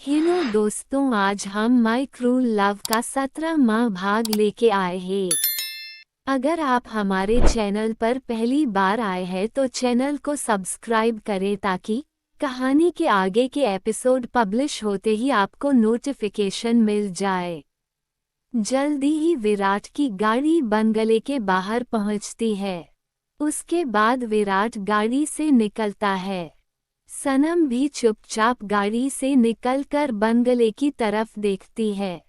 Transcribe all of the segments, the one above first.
Hello दोस्तों, आज हम माय क्रूल लव का 17वां भाग लेके आए हैं। अगर आप हमारे चैनल पर पहली बार आए हैं तो चैनल को सब्सक्राइब करें ताकि कहानी के आगे के एपिसोड पब्लिश होते ही आपको नोटिफिकेशन मिल जाए। जल्दी ही विराट की गाड़ी बंगले के बाहर पहुंचती है। उसके बाद विराट गाड़ी से निकलता है। सनम भी चुपचाप गाड़ी से निकलकर बंगले की तरफ देखती है।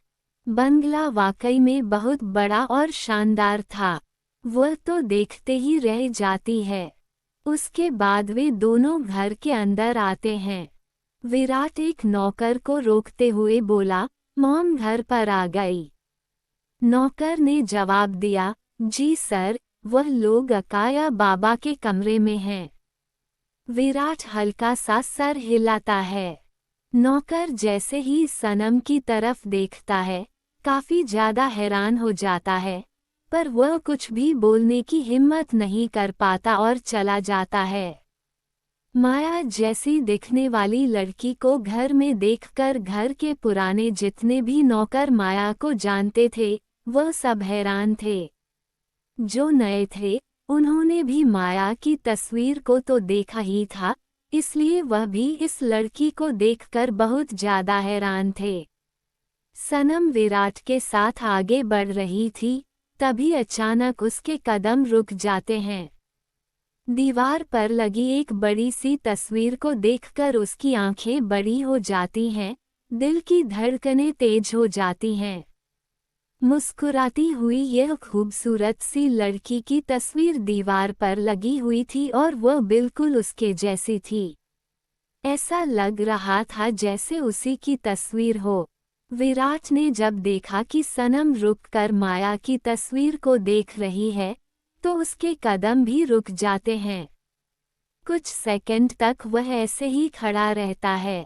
बंगला वाकई में बहुत बड़ा और शानदार था। वह तो देखते ही रह जाती है। उसके बाद वे दोनों घर के अंदर आते हैं। विराट एक नौकर को रोकते हुए बोला, मॉम घर पर आ गई। नौकर ने जवाब दिया, जी सर, वह लोग अकाया बाबा के कमरे में हैं। विराट हल्का सा सर हिलाता है। नौकर जैसे ही सनम की तरफ देखता है, काफी ज्यादा हैरान हो जाता है, पर वह कुछ भी बोलने की हिम्मत नहीं कर पाता और चला जाता है। माया जैसी दिखने वाली लड़की को घर में देखकर घर के पुराने जितने भी नौकर माया को जानते थे, वह सब हैरान थे। जो नए थे, उन्होंने भी माया की तस्वीर को तो देखा ही था, इसलिए वह भी इस लड़की को देखकर बहुत ज्यादा हैरान थे। सनम विराट के साथ आगे बढ़ रही थी, तभी अचानक उसके कदम रुक जाते हैं। दीवार पर लगी एक बड़ी सी तस्वीर को देखकर उसकी आंखें बड़ी हो जाती हैं, दिल की धड़कनें तेज हो जाती हैं। मुस्कुराती हुई यह खूबसूरत सी लड़की की तस्वीर दीवार पर लगी हुई थी और वह बिल्कुल उसके जैसी थी। ऐसा लग रहा था जैसे उसी की तस्वीर हो। विराट ने जब देखा कि सनम रुककर माया की तस्वीर को देख रही है, तो उसके कदम भी रुक जाते हैं। कुछ सेकंड तक वह ऐसे ही खड़ा रहता है।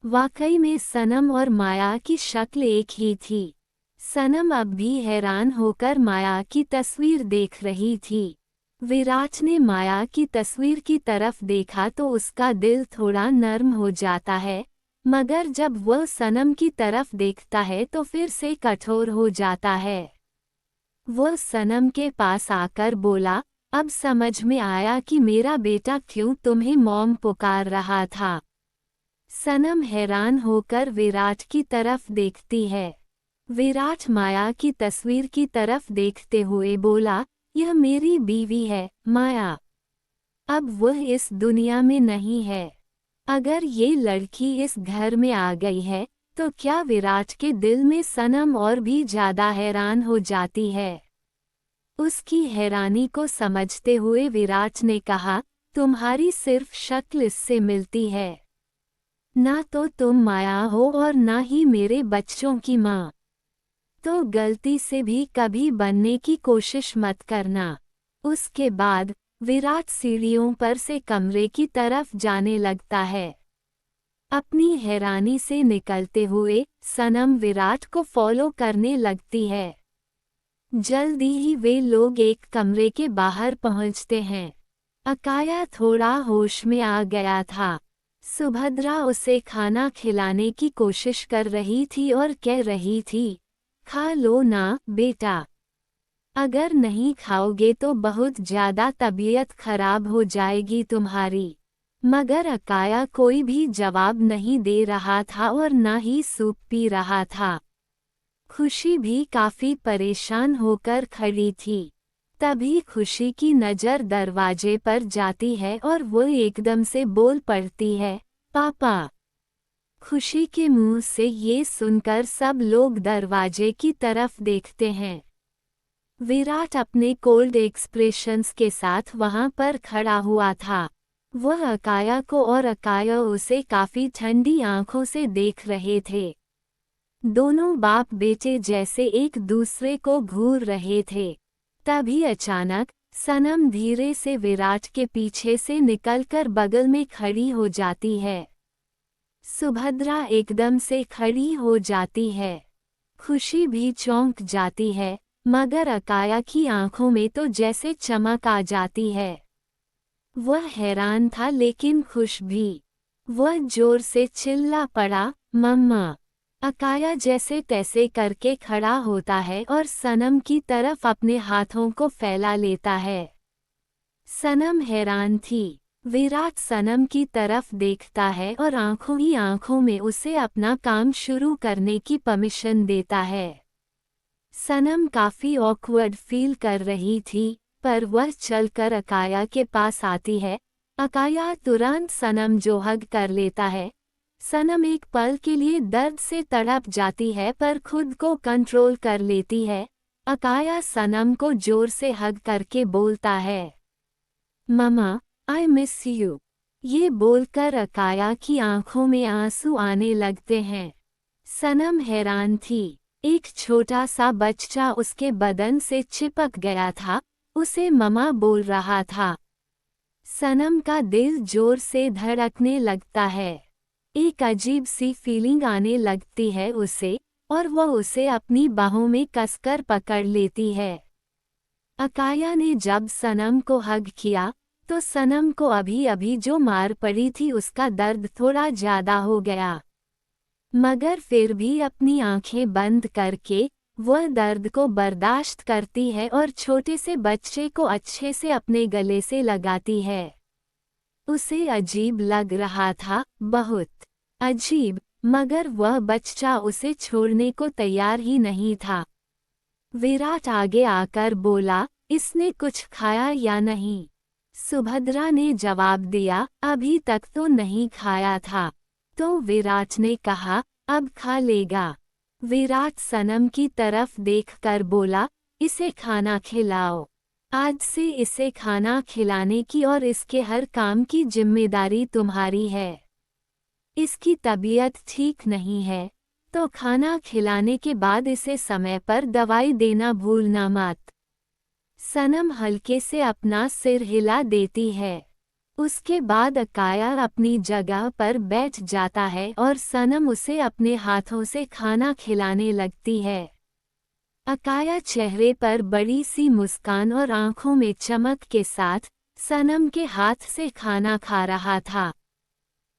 वाकई में सनम और माया की शक्ल एक ही थी। सनम अब भी हैरान होकर माया की तस्वीर देख रही थी। विराट ने माया की तस्वीर की तरफ देखा तो उसका दिल थोड़ा नर्म हो जाता है, मगर जब वह सनम की तरफ देखता है तो फिर से कठोर हो जाता है। वह सनम के पास आकर बोला, अब समझ में आया कि मेरा बेटा क्यों तुम्हें मॉम पुकार रहा था। सनम हैरान होकर विराट की तरफ देखती है। विराट माया की तस्वीर की तरफ देखते हुए बोला, यह मेरी बीवी है, माया। अब वह इस दुनिया में नहीं है। अगर ये लड़की इस घर में आ गई है, तो क्या विराट के दिल में सनम और भी ज्यादा हैरान हो जाती है। उसकी हैरानी को समझते हुए विराट ने कहा, तुम्हारी सिर्फ शक्ल इससे मिलती है। ना तो तुम माया हो और ना ही मेरे बच्चों की माँ। तो गलती से भी कभी बनने की कोशिश मत करना। उसके बाद विराट सीढ़ियों पर से कमरे की तरफ जाने लगता है। अपनी हैरानी से निकलते हुए सनम विराट को फॉलो करने लगती है। जल्दी ही वे लोग एक कमरे के बाहर पहुंचते हैं। अकाया थोड़ा होश में आ गया था। सुभद्रा उसे खाना खिलाने की कोशिश कर रही थी और कह रही थी, खा लो ना बेटा, अगर नहीं खाओगे तो बहुत ज्यादा तबीयत खराब हो जाएगी तुम्हारी। मगर अकाया कोई भी जवाब नहीं दे रहा था और ना ही सूप पी रहा था। खुशी भी काफी परेशान होकर खड़ी थी। तभी खुशी की नज़र दरवाजे पर जाती है और वो एकदम से बोल पड़ती है, पापा। खुशी के मुंह से ये सुनकर सब लोग दरवाजे की तरफ देखते हैं। विराट अपने कोल्ड एक्सप्रेशंस के साथ वहां पर खड़ा हुआ था। वह अकाया को और अकाया उसे काफी ठंडी आंखों से देख रहे थे। दोनों बाप बेटे जैसे एक दूसरे को घूर रहे थे। तभी अचानक सनम धीरे से विराट के पीछे से निकलकर बगल में खड़ी हो जाती है। सुभद्रा एकदम से खड़ी हो जाती है। खुशी भी चौंक जाती है, मगर अकाया की आंखों में तो जैसे चमक आ जाती है। वह हैरान था लेकिन खुश भी। वह जोर से चिल्ला पड़ा, मम्मा। अकाया जैसे तैसे करके खड़ा होता है और सनम की तरफ अपने हाथों को फैला लेता है। सनम हैरान थी। विराट सनम की तरफ देखता है और आंखों ही आंखों में उसे अपना काम शुरू करने की परमिशन देता है। सनम काफी ऑकवर्ड फील कर रही थी, पर वह चलकर अकाया के पास आती है। अकाया तुरंत सनम जो हग कर लेता है। सनम एक पल के लिए दर्द से तड़प जाती है पर खुद को कंट्रोल कर लेती है। अकाया सनम को जोर से हग करके बोलता है, ममा, आई मिस यू। ये बोलकर अकाया की आंखों में आंसू आने लगते हैं। सनम हैरान थी। एक छोटा सा बच्चा उसके बदन से चिपक गया था, उसे ममा बोल रहा था। सनम का दिल जोर से धड़कने लगता है। एक अजीब सी फीलिंग आने लगती है उसे, और वह उसे अपनी बाहों में कसकर पकड़ लेती है। अकाया ने जब सनम को हग किया, तो सनम को अभी अभी जो मार पड़ी थी उसका दर्द थोड़ा ज्यादा हो गया। मगर फिर भी अपनी आंखें बंद करके वह दर्द को बर्दाश्त करती है और छोटे से बच्चे को अच्छे से अपने गले से लगाती है। उसे अजीब लग रहा था, बहुत अजीब, मगर वह बच्चा उसे छोड़ने को तैयार ही नहीं था। विराट आगे आकर बोला, इसने कुछ खाया या नहीं? सुभद्रा ने जवाब दिया, अभी तक तो नहीं खाया था। तो विराट ने कहा, अब खा लेगा। विराट सनम की तरफ देखकर बोला, इसे खाना खिलाओ। आज से इसे खाना खिलाने की और इसके हर काम की जिम्मेदारी तुम्हारी है। इसकी तबीयत ठीक नहीं है, तो खाना खिलाने के बाद इसे समय पर दवाई देना भूलना मत। सनम हल्के से अपना सिर हिला देती है। उसके बाद अकाया अपनी जगह पर बैठ जाता है और सनम उसे अपने हाथों से खाना खिलाने लगती है। अकाया चेहरे पर बड़ी सी मुस्कान और आंखों में चमक के साथ सनम के हाथ से खाना खा रहा था।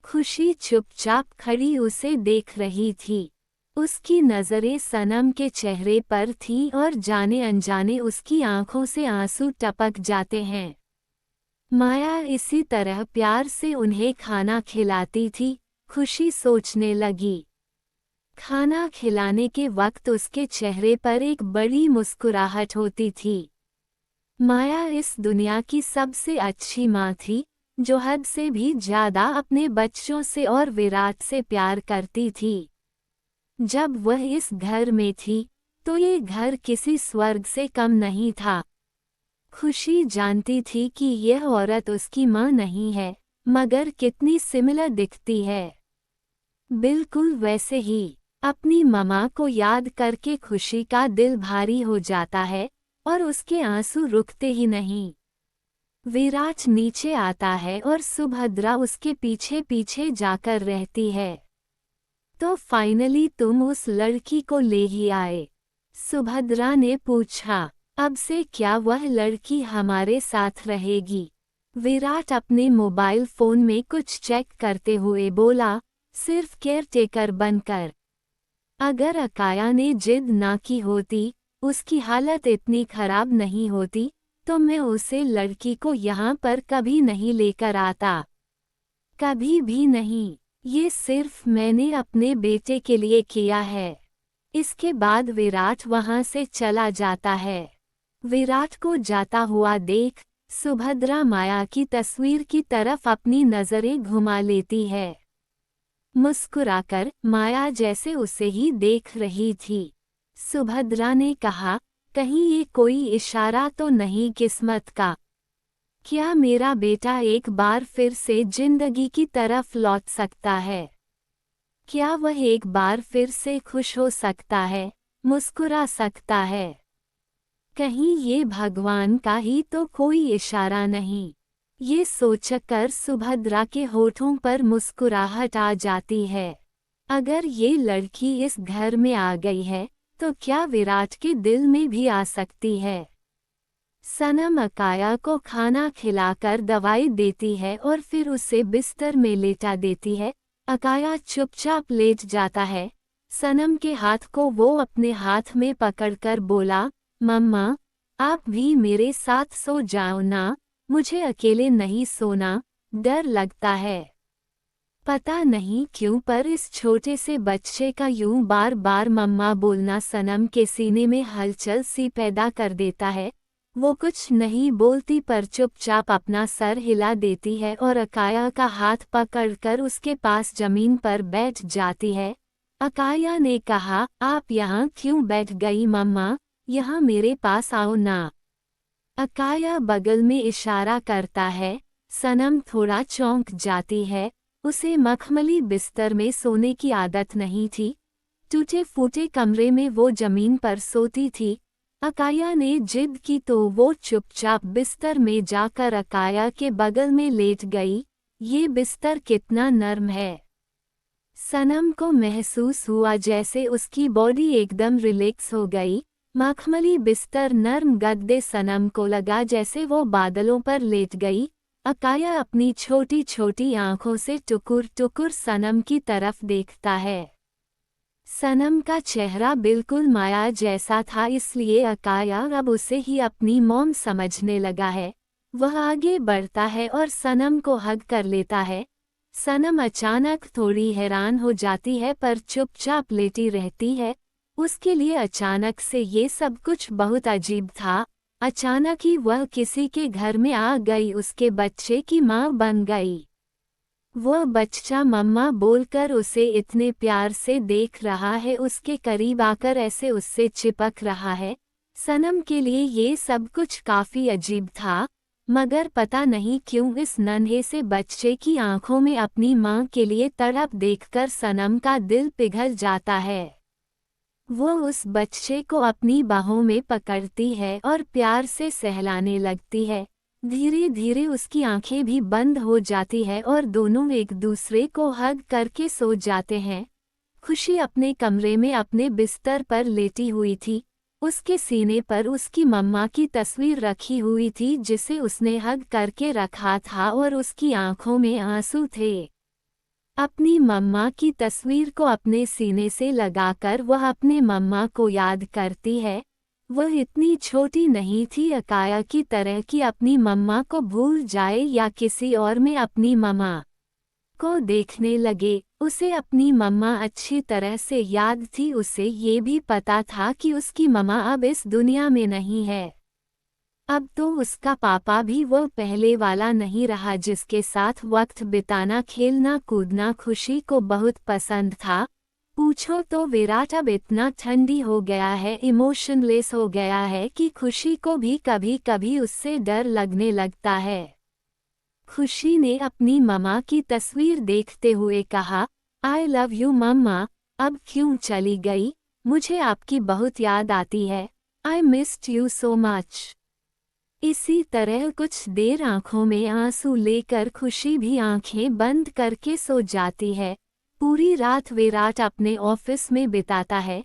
खुशी चुपचाप खड़ी उसे देख रही थी। उसकी नज़रें सनम के चेहरे पर थीं और जाने अनजाने उसकी आंखों से आंसू टपक जाते हैं। माया इसी तरह प्यार से उन्हें खाना खिलाती थी। खुशी सोचने लगी। खाना खिलाने के वक्त उसके चेहरे पर एक बड़ी मुस्कुराहट होती थी। माया इस दुनिया की सबसे अच्छी माँ थी, जो हद से भी ज्यादा अपने बच्चों से और विराट से प्यार करती थी। जब वह इस घर में थी, तो ये घर किसी स्वर्ग से कम नहीं था। खुशी जानती थी कि यह औरत उसकी माँ नहीं है, मगर कितनी सिमिलर दिखती है। बिल्कुल वैसे ही अपनी मम्मा को याद करके खुशी का दिल भारी हो जाता है और उसके आंसू रुकते ही नहीं। विराट नीचे आता है और सुभद्रा उसके पीछे पीछे जाकर रहती है। तो फाइनली तुम उस लड़की को ले ही आए? सुभद्रा ने पूछा। अब से क्या वह लड़की हमारे साथ रहेगी? विराट अपने मोबाइल फोन में कुछ चेक करते हुए बोला, सिर्फ केयरटेकर बनकर। अगर अकाया ने जिद ना की होती, उसकी हालत इतनी खराब नहीं होती, तो मैं उसे लड़की को यहाँ पर कभी नहीं लेकर आता। कभी भी नहीं। ये सिर्फ मैंने अपने बेटे के लिए किया है। इसके बाद विराट वहाँ से चला जाता है। विराट को जाता हुआ देख सुभद्रा माया की तस्वीर की तरफ अपनी नजरें घुमा लेती है। मुस्कुराकर माया जैसे उसे ही देख रही थी। सुभद्रा ने कहा, कहीं ये कोई इशारा तो नहीं किस्मत का? क्या मेरा बेटा एक बार फिर से जिंदगी की तरफ लौट सकता है? क्या वह एक बार फिर से खुश हो सकता है, मुस्कुरा सकता है? कहीं ये भगवान का ही तो कोई इशारा नहीं? ये सोचकर सुभद्रा के होठों पर मुस्कुराहट आ जाती है। अगर ये लड़की इस घर में आ गई है, तो क्या विराट के दिल में भी आ सकती है? सनम अकाया को खाना खिलाकर दवाई देती है और फिर उसे बिस्तर में लेटा देती है। अकाया चुपचाप लेट जाता है। सनम के हाथ को वो अपने हाथ में पकड़कर बोला, मम्मा, आप भी मेरे साथ सो जाओ ना, मुझे अकेले नहीं सोना, डर लगता है। पता नहीं क्यों पर इस छोटे से बच्चे का यूं बार बार मम्मा बोलना सनम के सीने में हलचल सी पैदा कर देता है। वो कुछ नहीं बोलती पर चुपचाप अपना सर हिला देती है और अकाया का हाथ पकड़कर उसके पास जमीन पर बैठ जाती है। अकाया ने कहा, आप यहाँ क्यों बैठ गई मम्मा, यहाँ मेरे पास आओ ना। अकाया बगल में इशारा करता है। सनम थोड़ा चौंक जाती है। उसे मखमली बिस्तर में सोने की आदत नहीं थी। टूटे फूटे कमरे में वो जमीन पर सोती थी। अकाया ने जिद की तो वो चुपचाप बिस्तर में जाकर अकाया के बगल में लेट गई। ये बिस्तर कितना नरम है। सनम को महसूस हुआ जैसे उसकी बॉडी एकदम रिलैक्स हो गई। मखमली बिस्तर नरम गद्दे सनम को लगा जैसे वो बादलों पर लेट गई। अकाया अपनी छोटी छोटी आंखों से टुकुर टुकुर सनम की तरफ देखता है। सनम का चेहरा बिल्कुल माया जैसा था, इसलिए अकाया अब उसे ही अपनी मॉम समझने लगा है। वह आगे बढ़ता है और सनम को हग कर लेता है। सनम अचानक थोड़ी हैरान हो जाती है पर चुपचाप लेटी रहती है। उसके लिए अचानक से ये सब कुछ बहुत अजीब था। अचानक ही वह किसी के घर में आ गई, उसके बच्चे की माँ बन गई। वह बच्चा मम्मा बोलकर उसे इतने प्यार से देख रहा है, उसके करीब आकर ऐसे उससे चिपक रहा है। सनम के लिए ये सब कुछ काफी अजीब था, मगर पता नहीं क्यों इस नन्हे से बच्चे की आंखों में अपनी माँ के लिए तड़प देखकर सनम का दिल पिघल जाता है। वो उस बच्चे को अपनी बाहों में पकड़ती है और प्यार से सहलाने लगती है। धीरे धीरे उसकी आंखें भी बंद हो जाती है और दोनों एक दूसरे को हग करके सो जाते हैं। खुशी अपने कमरे में अपने बिस्तर पर लेटी हुई थी। उसके सीने पर उसकी मम्मा की तस्वीर रखी हुई थी जिसे उसने हग करके रखा था और उसकी आंखों में आंसू थे। अपनी मम्मा की तस्वीर को अपने सीने से लगाकर वह अपने मम्मा को याद करती है। वह इतनी छोटी नहीं थी अकाया की तरह कि अपनी मम्मा को भूल जाए या किसी और में अपनी मम्मा को देखने लगे। उसे अपनी मम्मा अच्छी तरह से याद थी। उसे ये भी पता था कि उसकी मम्मा अब इस दुनिया में नहीं है। अब तो उसका पापा भी वो पहले वाला नहीं रहा जिसके साथ वक्त बिताना, खेलना कूदना खुशी को बहुत पसंद था। पूछो तो विराट अब इतना ठंडी हो गया है, इमोशनलेस हो गया है कि खुशी को भी कभी कभी उससे डर लगने लगता है। खुशी ने अपनी मम्मा की तस्वीर देखते हुए कहा, आई लव यू मम्मा, अब क्यों चली गई, मुझे आपकी बहुत याद आती है, I missed you so much. इसी तरह कुछ देर आंखों में आंसू लेकर खुशी भी आंखें बंद करके सो जाती है। पूरी रात विराट अपने ऑफिस में बिताता है।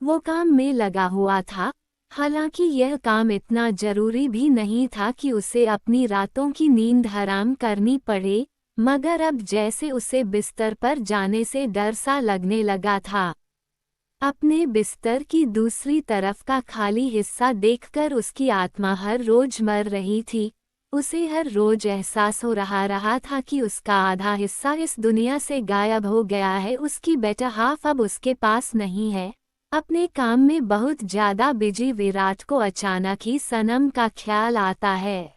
वो काम में लगा हुआ था। हालांकि यह काम इतना जरूरी भी नहीं था कि उसे अपनी रातों की नींद हराम करनी पड़े, मगर अब जैसे उसे बिस्तर पर जाने से डर सा लगने लगा था। अपने बिस्तर की दूसरी तरफ का खाली हिस्सा देखकर उसकी आत्मा हर रोज मर रही थी। उसे हर रोज एहसास हो रहा था कि उसका आधा हिस्सा इस दुनिया से गायब हो गया है। उसकी बेटर हाफ अब उसके पास नहीं है। अपने काम में बहुत ज्यादा बिजी विराट को अचानक ही सनम का ख्याल आता है।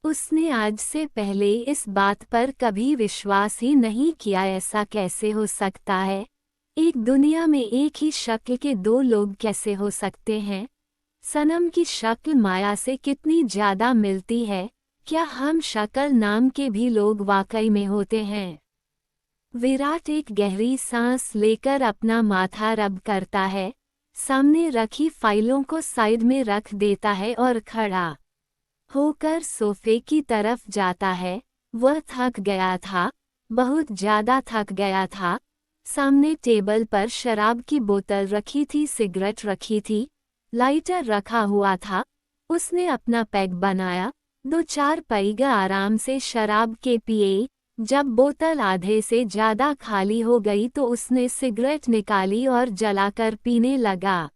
उसने आज से पहले इस बात पर कभी विश्वास ही नहीं किया, ऐसा कैसे हो सकता है। एक दुनिया में एक ही शक्ल के दो लोग कैसे हो सकते हैं। सनम की शक्ल माया से कितनी ज्यादा मिलती है। क्या हम शक्ल नाम के भी लोग वाकई में होते हैं। विराट एक गहरी सांस लेकर अपना माथा रब करता है। सामने रखी फाइलों को साइड में रख देता है और खड़ा होकर सोफे की तरफ जाता है। वह थक गया था, बहुत ज्यादा थक गया था। सामने टेबल पर शराब की बोतल रखी थी, सिगरेट रखी थी, लाइटर रखा हुआ था। उसने अपना पैग बनाया, 2-4 पैग आराम से शराब के पिए। जब बोतल आधे से ज्यादा खाली हो गई तो उसने सिगरेट निकाली और जलाकर पीने लगा।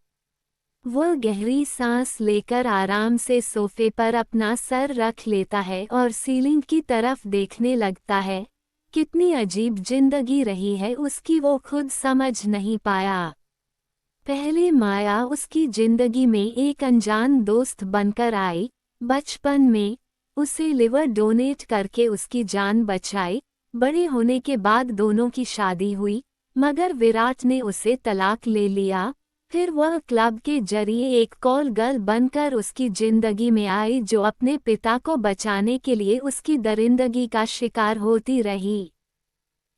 वह गहरी सांस लेकर आराम से सोफे पर अपना सर रख लेता है और सीलिंग की तरफ देखने लगता है। कितनी अजीब जिंदगी रही है उसकी, वो खुद समझ नहीं पाया। पहले माया उसकी जिंदगी में एक अनजान दोस्त बनकर आई। बचपन में उसे लिवर डोनेट करके उसकी जान बचाई। बड़े होने के बाद दोनों की शादी हुई, मगर विराट ने उसे तलाक ले लिया। फिर वह क्लब के जरिए एक कॉल गर्ल बनकर उसकी जिंदगी में आई, जो अपने पिता को बचाने के लिए उसकी दरिंदगी का शिकार होती रही।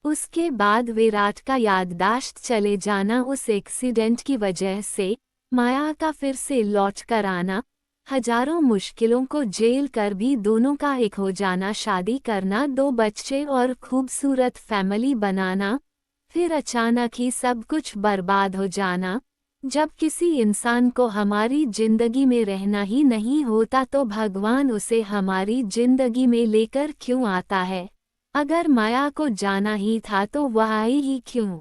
उसके बाद विराट का याददाश्त चले जाना, उस एक्सीडेंट की वजह से माया का फिर से लौट कर आना, हजारों मुश्किलों को झेल कर भी दोनों का एक हो जाना, शादी करना, 2 बच्चे और खूबसूरत फैमिली बनाना, फिर अचानक ही सब कुछ बर्बाद हो जाना। जब किसी इंसान को हमारी जिंदगी में रहना ही नहीं होता तो भगवान उसे हमारी जिंदगी में लेकर क्यों आता है? अगर माया को जाना ही था तो वह आई ही क्यों?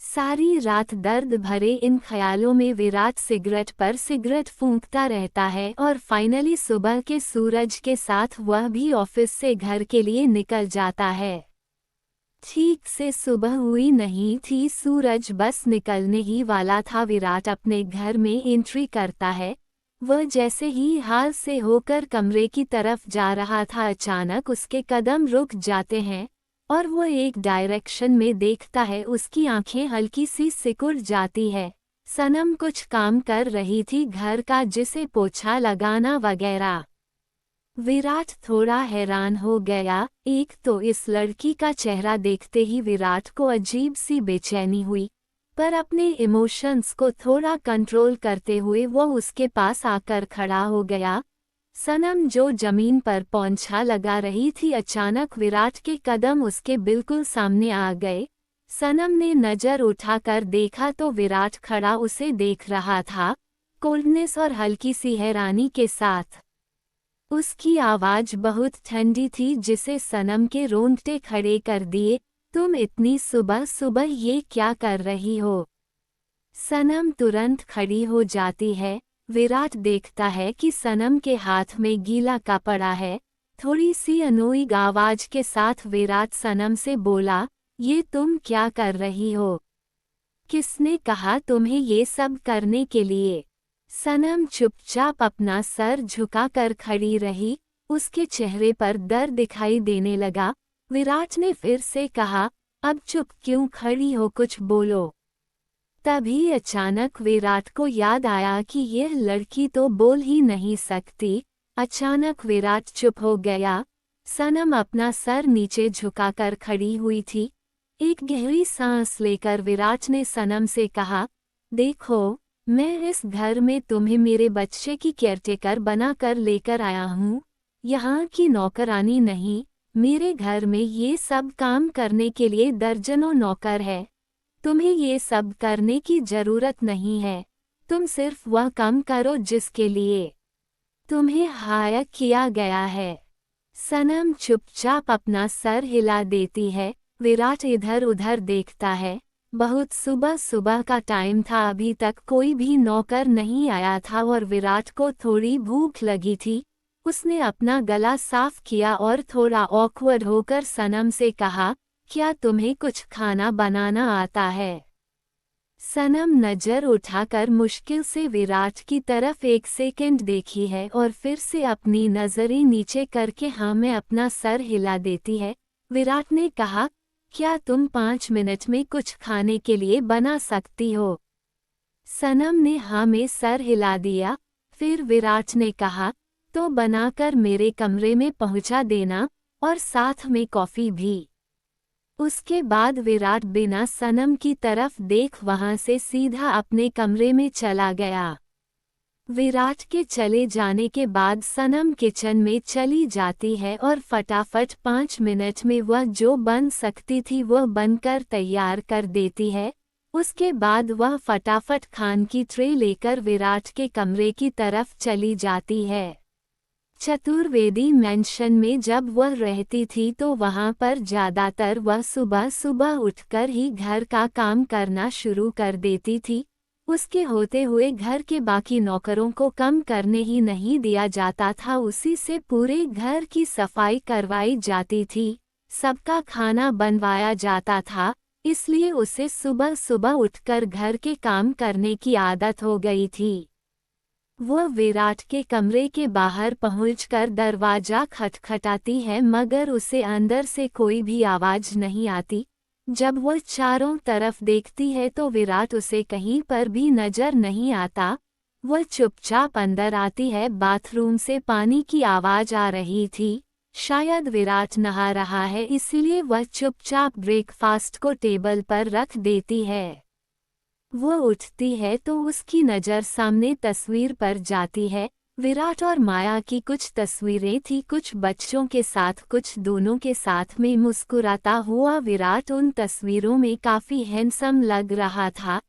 सारी रात दर्द भरे इन ख्यालों में विराट सिगरेट पर सिगरेट फूंकता रहता है और फाइनली सुबह के सूरज के साथ वह भी ऑफिस से घर के लिए निकल जाता है। ठीक से सुबह हुई नहीं थी, सूरज बस निकलने ही वाला था। विराट अपने घर में एंट्री करता है। वह जैसे ही हाल से होकर कमरे की तरफ जा रहा था, अचानक उसके कदम रुक जाते हैं और वह एक डायरेक्शन में देखता है। उसकी आंखें हल्की सी सिकुड़ जाती है। सनम कुछ काम कर रही थी घर का, जिसे पोछा लगाना वगैरह। विराट थोड़ा हैरान हो गया। एक तो इस लड़की का चेहरा देखते ही विराट को अजीब सी बेचैनी हुई, पर अपने इमोशंस को थोड़ा कंट्रोल करते हुए वो उसके पास आकर खड़ा हो गया। सनम जो जमीन पर पोंछा लगा रही थी, अचानक विराट के कदम उसके बिल्कुल सामने आ गए। सनम ने नजर उठाकर देखा तो विराट खड़ा उसे देख रहा था, कोल्डनेस और हल्की सी हैरानी के साथ। उसकी आवाज बहुत ठंडी थी, जिसे सनम के रोंगटे खड़े कर दिए। तुम इतनी सुबह सुबह ये क्या कर रही हो? सनम तुरंत खड़ी हो जाती है। विराट देखता है कि सनम के हाथ में गीला कपड़ा है। थोड़ी सी अनोइंग आवाज के साथ विराट सनम से बोला, ये तुम क्या कर रही हो? किसने कहा तुम्हें ये सब करने के लिए? सनम चुपचाप अपना सर झुकाकर खड़ी रही। उसके चेहरे पर दर्द दिखाई देने लगा। विराट ने फिर से कहा, अब चुप क्यों खड़ी हो, कुछ बोलो। तभी अचानक विराट को याद आया कि यह लड़की तो बोल ही नहीं सकती। अचानक विराट चुप हो गया। सनम अपना सर नीचे झुकाकर खड़ी हुई थी। एक गहरी सांस लेकर विराट ने सनम से कहा, देखो, मैं इस घर में तुम्हें मेरे बच्चे की केयरटेकर बनाकर लेकर आया हूँ, यहाँ की नौकरानी नहीं। मेरे घर में ये सब काम करने के लिए दर्जनों नौकर है। तुम्हें ये सब करने की जरूरत नहीं है। तुम सिर्फ वह काम करो जिसके लिए तुम्हें हायर किया गया है। सनम चुपचाप अपना सर हिला देती है। विराट इधर उधर देखता है। बहुत सुबह सुबह का टाइम था, अभी तक कोई भी नौकर नहीं आया था और विराट को थोड़ी भूख लगी थी। उसने अपना गला साफ किया और थोड़ा ऑकवर्ड होकर सनम से कहा, क्या तुम्हें कुछ खाना बनाना आता है? सनम नजर उठाकर मुश्किल से विराट की तरफ एक सेकंड देखी है और फिर से अपनी नजरें नीचे करके हाँ में अपना सर हिला देती है। विराट ने कहा, क्या तुम 5 मिनट में कुछ खाने के लिए बना सकती हो? सनम ने हाँ में सर हिला दिया। फिर विराट ने कहा, तो बनाकर मेरे कमरे में पहुंचा देना और साथ में कॉफी भी। उसके बाद विराट बिना सनम की तरफ देख वहां से सीधा अपने कमरे में चला गया। विराट के चले जाने के बाद सनम किचन में चली जाती है और फटाफट 5 मिनट में वह जो बन सकती थी वह बनकर तैयार कर देती है। उसके बाद वह फटाफट खान की ट्रे लेकर विराट के कमरे की तरफ चली जाती है। चतुर्वेदी मैंशन में जब वह रहती थी तो वहां पर ज्यादातर वह सुबह सुबह उठकर ही घर का काम करना शुरू कर देती थी। उसके होते हुए घर के बाकी नौकरों को कम करने ही नहीं दिया जाता था, उसी से पूरे घर की सफाई करवाई जाती थी, सबका खाना बनवाया जाता था, इसलिए उसे सुबह सुबह उठकर घर के काम करने की आदत हो गई थी। वह विराट के कमरे के बाहर पहुंचकर दरवाजा खटखटाती है मगर उसे अंदर से कोई भी आवाज नहीं आती। जब वह चारों तरफ देखती है तो विराट उसे कहीं पर भी नजर नहीं आता। वह चुपचाप अंदर आती है। बाथरूम से पानी की आवाज आ रही थी। शायद विराट नहा रहा है, इसलिए वह चुपचाप ब्रेकफास्ट को टेबल पर रख देती है। वह उठती है तो उसकी नज़र सामने तस्वीर पर जाती है। विराट और माया की कुछ तस्वीरें थी, कुछ बच्चों के साथ, कुछ दोनों के साथ में मुस्कुराता हुआ विराट उन तस्वीरों में काफ़ी हैंडसम लग रहा था।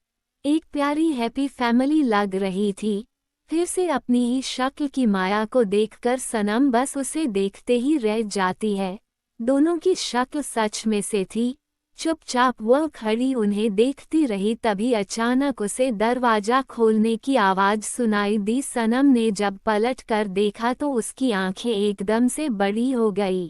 एक प्यारी हैप्पी फैमिली लग रही थी। फिर से अपनी ही शक्ल की माया को देखकर सनम बस उसे देखते ही रह जाती है। दोनों की शक्ल सच में से थी। चुपचाप वह खड़ी उन्हें देखती रही, तभी अचानक उसे दरवाजा खोलने की आवाज सुनाई दी। सनम ने जब पलट कर देखा तो उसकी आंखें एकदम से बड़ी हो गई।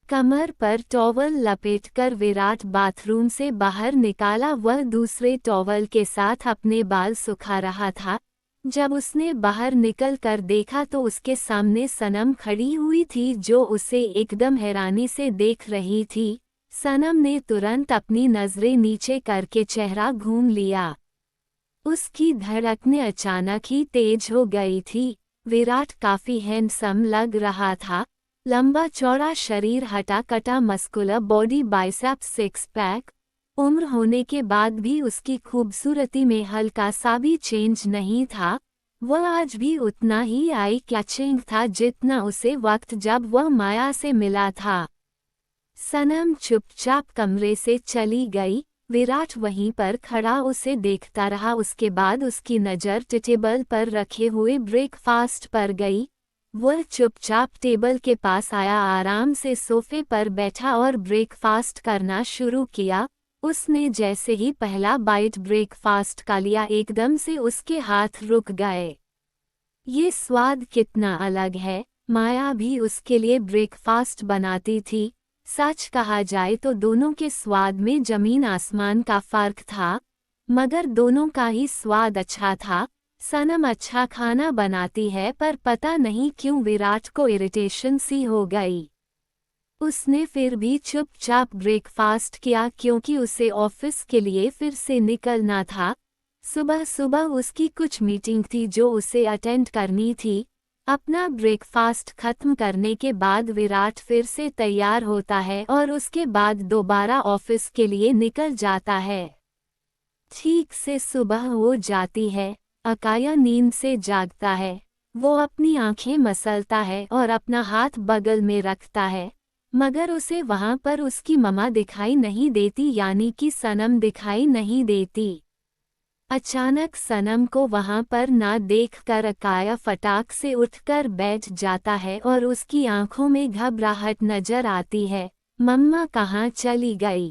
कमर पर टॉवल लपेटकर विराट बाथरूम से बाहर निकाला। वह दूसरे टॉवल के साथ अपने बाल सुखा रहा था। जब उसने बाहर निकल कर देखा तो उसके सामने सनम खड़ी हुई थी, जो उसे एकदम हैरानी से देख रही थी। सनम ने तुरंत अपनी नजरें नीचे करके चेहरा घूम लिया। उसकी धड़कनें अचानक ही तेज हो गई थी। विराट काफी हैंडसम लग रहा था। लंबा चौड़ा शरीर, हटा कटा muscular body, biceps, six pack. उम्र होने के बाद भी उसकी खूबसूरती में हल्का सा भी चेंज नहीं था। वह आज भी उतना ही आई कैचिंग था जितना उसे वक्त जब वह माया से मिला था। सनम चुपचाप कमरे से चली गई। विराट वहीं पर खड़ा उसे देखता रहा। उसके बाद उसकी नज़र टेबल पर रखे हुए ब्रेकफास्ट पर गई। वह चुपचाप टेबल के पास आया, आराम से सोफे पर बैठा और ब्रेकफास्ट करना शुरू किया। उसने जैसे ही पहला बाइट ब्रेकफास्ट का लिया, एकदम से उसके हाथ रुक गए। ये स्वाद कितना अलग है। माया भी उसके लिए ब्रेकफास्ट बनाती थी। सच कहा जाए तो दोनों के स्वाद में जमीन आसमान का फर्क था, मगर दोनों का ही स्वाद अच्छा था। सनम अच्छा खाना बनाती है, पर पता नहीं क्यों विराट को इरिटेशन सी हो गई। उसने फिर भी चुपचाप ब्रेकफास्ट किया, क्योंकि उसे ऑफिस के लिए फिर से निकलना था। सुबह सुबह उसकी कुछ मीटिंग थी जो उसे अटेंड करनी थी। अपना ब्रेकफास्ट खत्म करने के बाद विराट फिर से तैयार होता है और उसके बाद दोबारा ऑफिस के लिए निकल जाता है। ठीक से सुबह हो जाती है। अकाया नींद से जागता है। वो अपनी आंखें मसलता है और अपना हाथ बगल में रखता है, मगर उसे वहां पर उसकी मम्मा दिखाई नहीं देती, यानी कि सनम दिखाई नहीं देती। अचानक सनम को वहां पर ना देखकर अकाया फटाक से उठकर बैठ जाता है और उसकी आंखों में घबराहट नजर आती है। मम्मा कहाँ चली गई?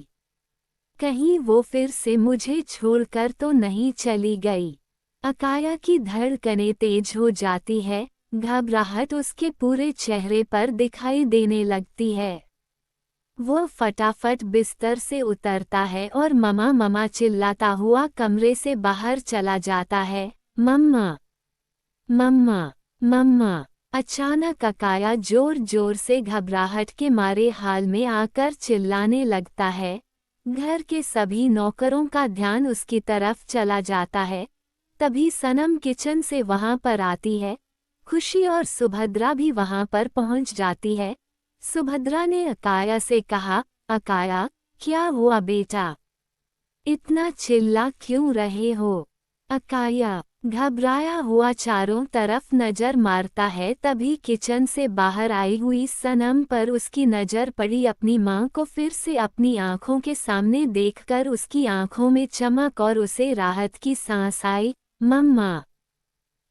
कहीं वो फिर से मुझे छोड़कर तो नहीं चली गई? अकाया की धड़कनें तेज हो जाती है। घबराहट उसके पूरे चेहरे पर दिखाई देने लगती है। वो फटाफट बिस्तर से उतरता है और मम्मा मम्मा चिल्लाता हुआ कमरे से बाहर चला जाता है। मम्मा, मम्मा, मम्मा। अचानक अकाया जोर जोर से घबराहट के मारे हाल में आकर चिल्लाने लगता है। घर के सभी नौकरों का ध्यान उसकी तरफ चला जाता है। तभी सनम किचन से वहां पर आती है। खुशी और सुभद्रा भी वहां पर पहुंच जाती है। सुभद्रा ने अकाया से कहा, अकाया, क्या हुआ बेटा? इतना चिल्ला क्यों रहे हो? अकाया घबराया हुआ चारों तरफ नजर मारता है। तभी किचन से बाहर आई हुई सनम पर उसकी नजर पड़ी। अपनी मां को फिर से अपनी आंखों के सामने देखकर उसकी आंखों में चमक और उसे राहत की सांस आई। मम्मा,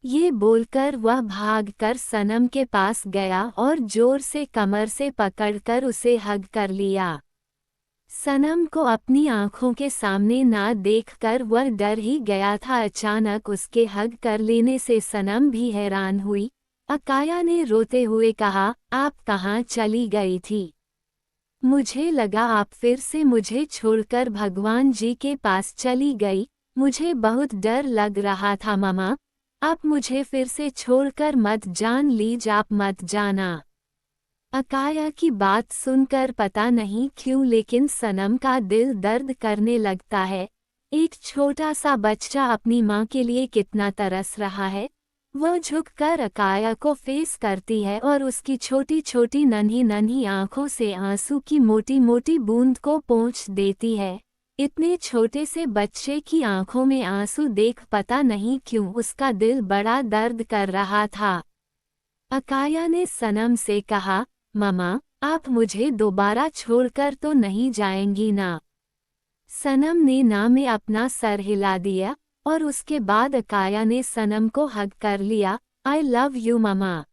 ये बोलकर वह भागकर सनम के पास गया और जोर से कमर से पकड़कर उसे हग कर लिया। सनम को अपनी आंखों के सामने ना देखकर वह डर ही गया था। अचानक उसके हग कर लेने से सनम भी हैरान हुई। अकाया ने रोते हुए कहा, आप कहाँ चली गई थी? मुझे लगा आप फिर से मुझे छोड़कर भगवान जी के पास चली गई। मुझे बहुत डर लग रहा था मम्मा। आप मुझे फिर से छोड़कर मत जान लीज, आप मत जाना। अकाया की बात सुनकर पता नहीं क्यों लेकिन सनम का दिल दर्द करने लगता है। एक छोटा सा बच्चा अपनी माँ के लिए कितना तरस रहा है। वह झुककर अकाया को फेस करती है और उसकी छोटी छोटी नन्ही नन्ही आंखों से आंसू की मोटी मोटी बूंद को पोंछ देती है। इतने छोटे से बच्चे की आंखों में आंसू देख पता नहीं क्यों उसका दिल बड़ा दर्द कर रहा था। अकाया ने सनम से कहा, मम्मा, आप मुझे दोबारा छोड़कर तो नहीं जाएंगी ना? सनम ने ना में अपना सर हिला दिया और उसके बाद अकाया ने सनम को हग कर लिया। आई लव यू मम्मा।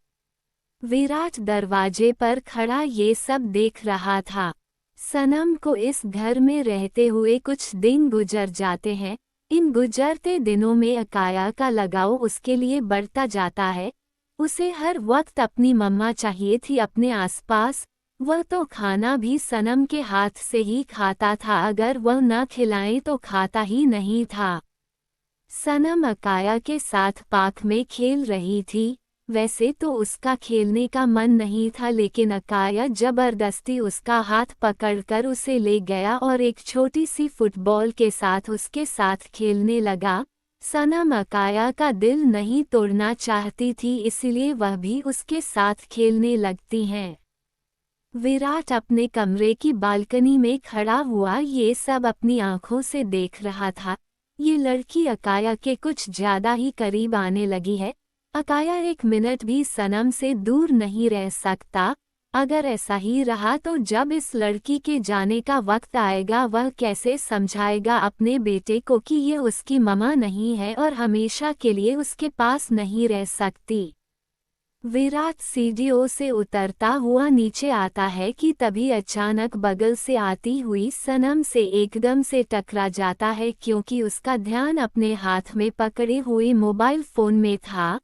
विराट दरवाजे पर खड़ा ये सब देख रहा था। सनम को इस घर में रहते हुए कुछ दिन गुजर जाते हैं। इन गुजरते दिनों में अकाया का लगाव उसके लिए बढ़ता जाता है। उसे हर वक्त अपनी मम्मा चाहिए थी अपने आसपास। वह तो खाना भी सनम के हाथ से ही खाता था, अगर वह न खिलाए तो खाता ही नहीं था। सनम अकाया के साथ पार्क में खेल रही थी। वैसे तो उसका खेलने का मन नहीं था लेकिन अकाया जबरदस्ती उसका हाथ पकड़कर उसे ले गया और एक छोटी सी फुटबॉल के साथ उसके साथ खेलने लगा। सनम अकाया का दिल नहीं तोड़ना चाहती थी इसलिए वह भी उसके साथ खेलने लगती हैं। विराट अपने कमरे की बालकनी में खड़ा हुआ ये सब अपनी आंखों से देख रहा था। ये लड़की अकाया के कुछ ज्यादा ही करीब आने लगी है। अकाया एक मिनट भी सनम से दूर नहीं रह सकता। अगर ऐसा ही रहा तो जब इस लड़की के जाने का वक्त आएगा वह कैसे समझाएगा अपने बेटे को कि ये उसकी मम्मा नहीं है और हमेशा के लिए उसके पास नहीं रह सकती। विराट सीढ़ियों से उतरता हुआ नीचे आता है कि तभी अचानक बगल से आती हुई सनम से एकदम से टकरा जाता है क्योंकि उसका ध्यान अपने हाथ में पकड़े हुए मोबाइल फोन में था।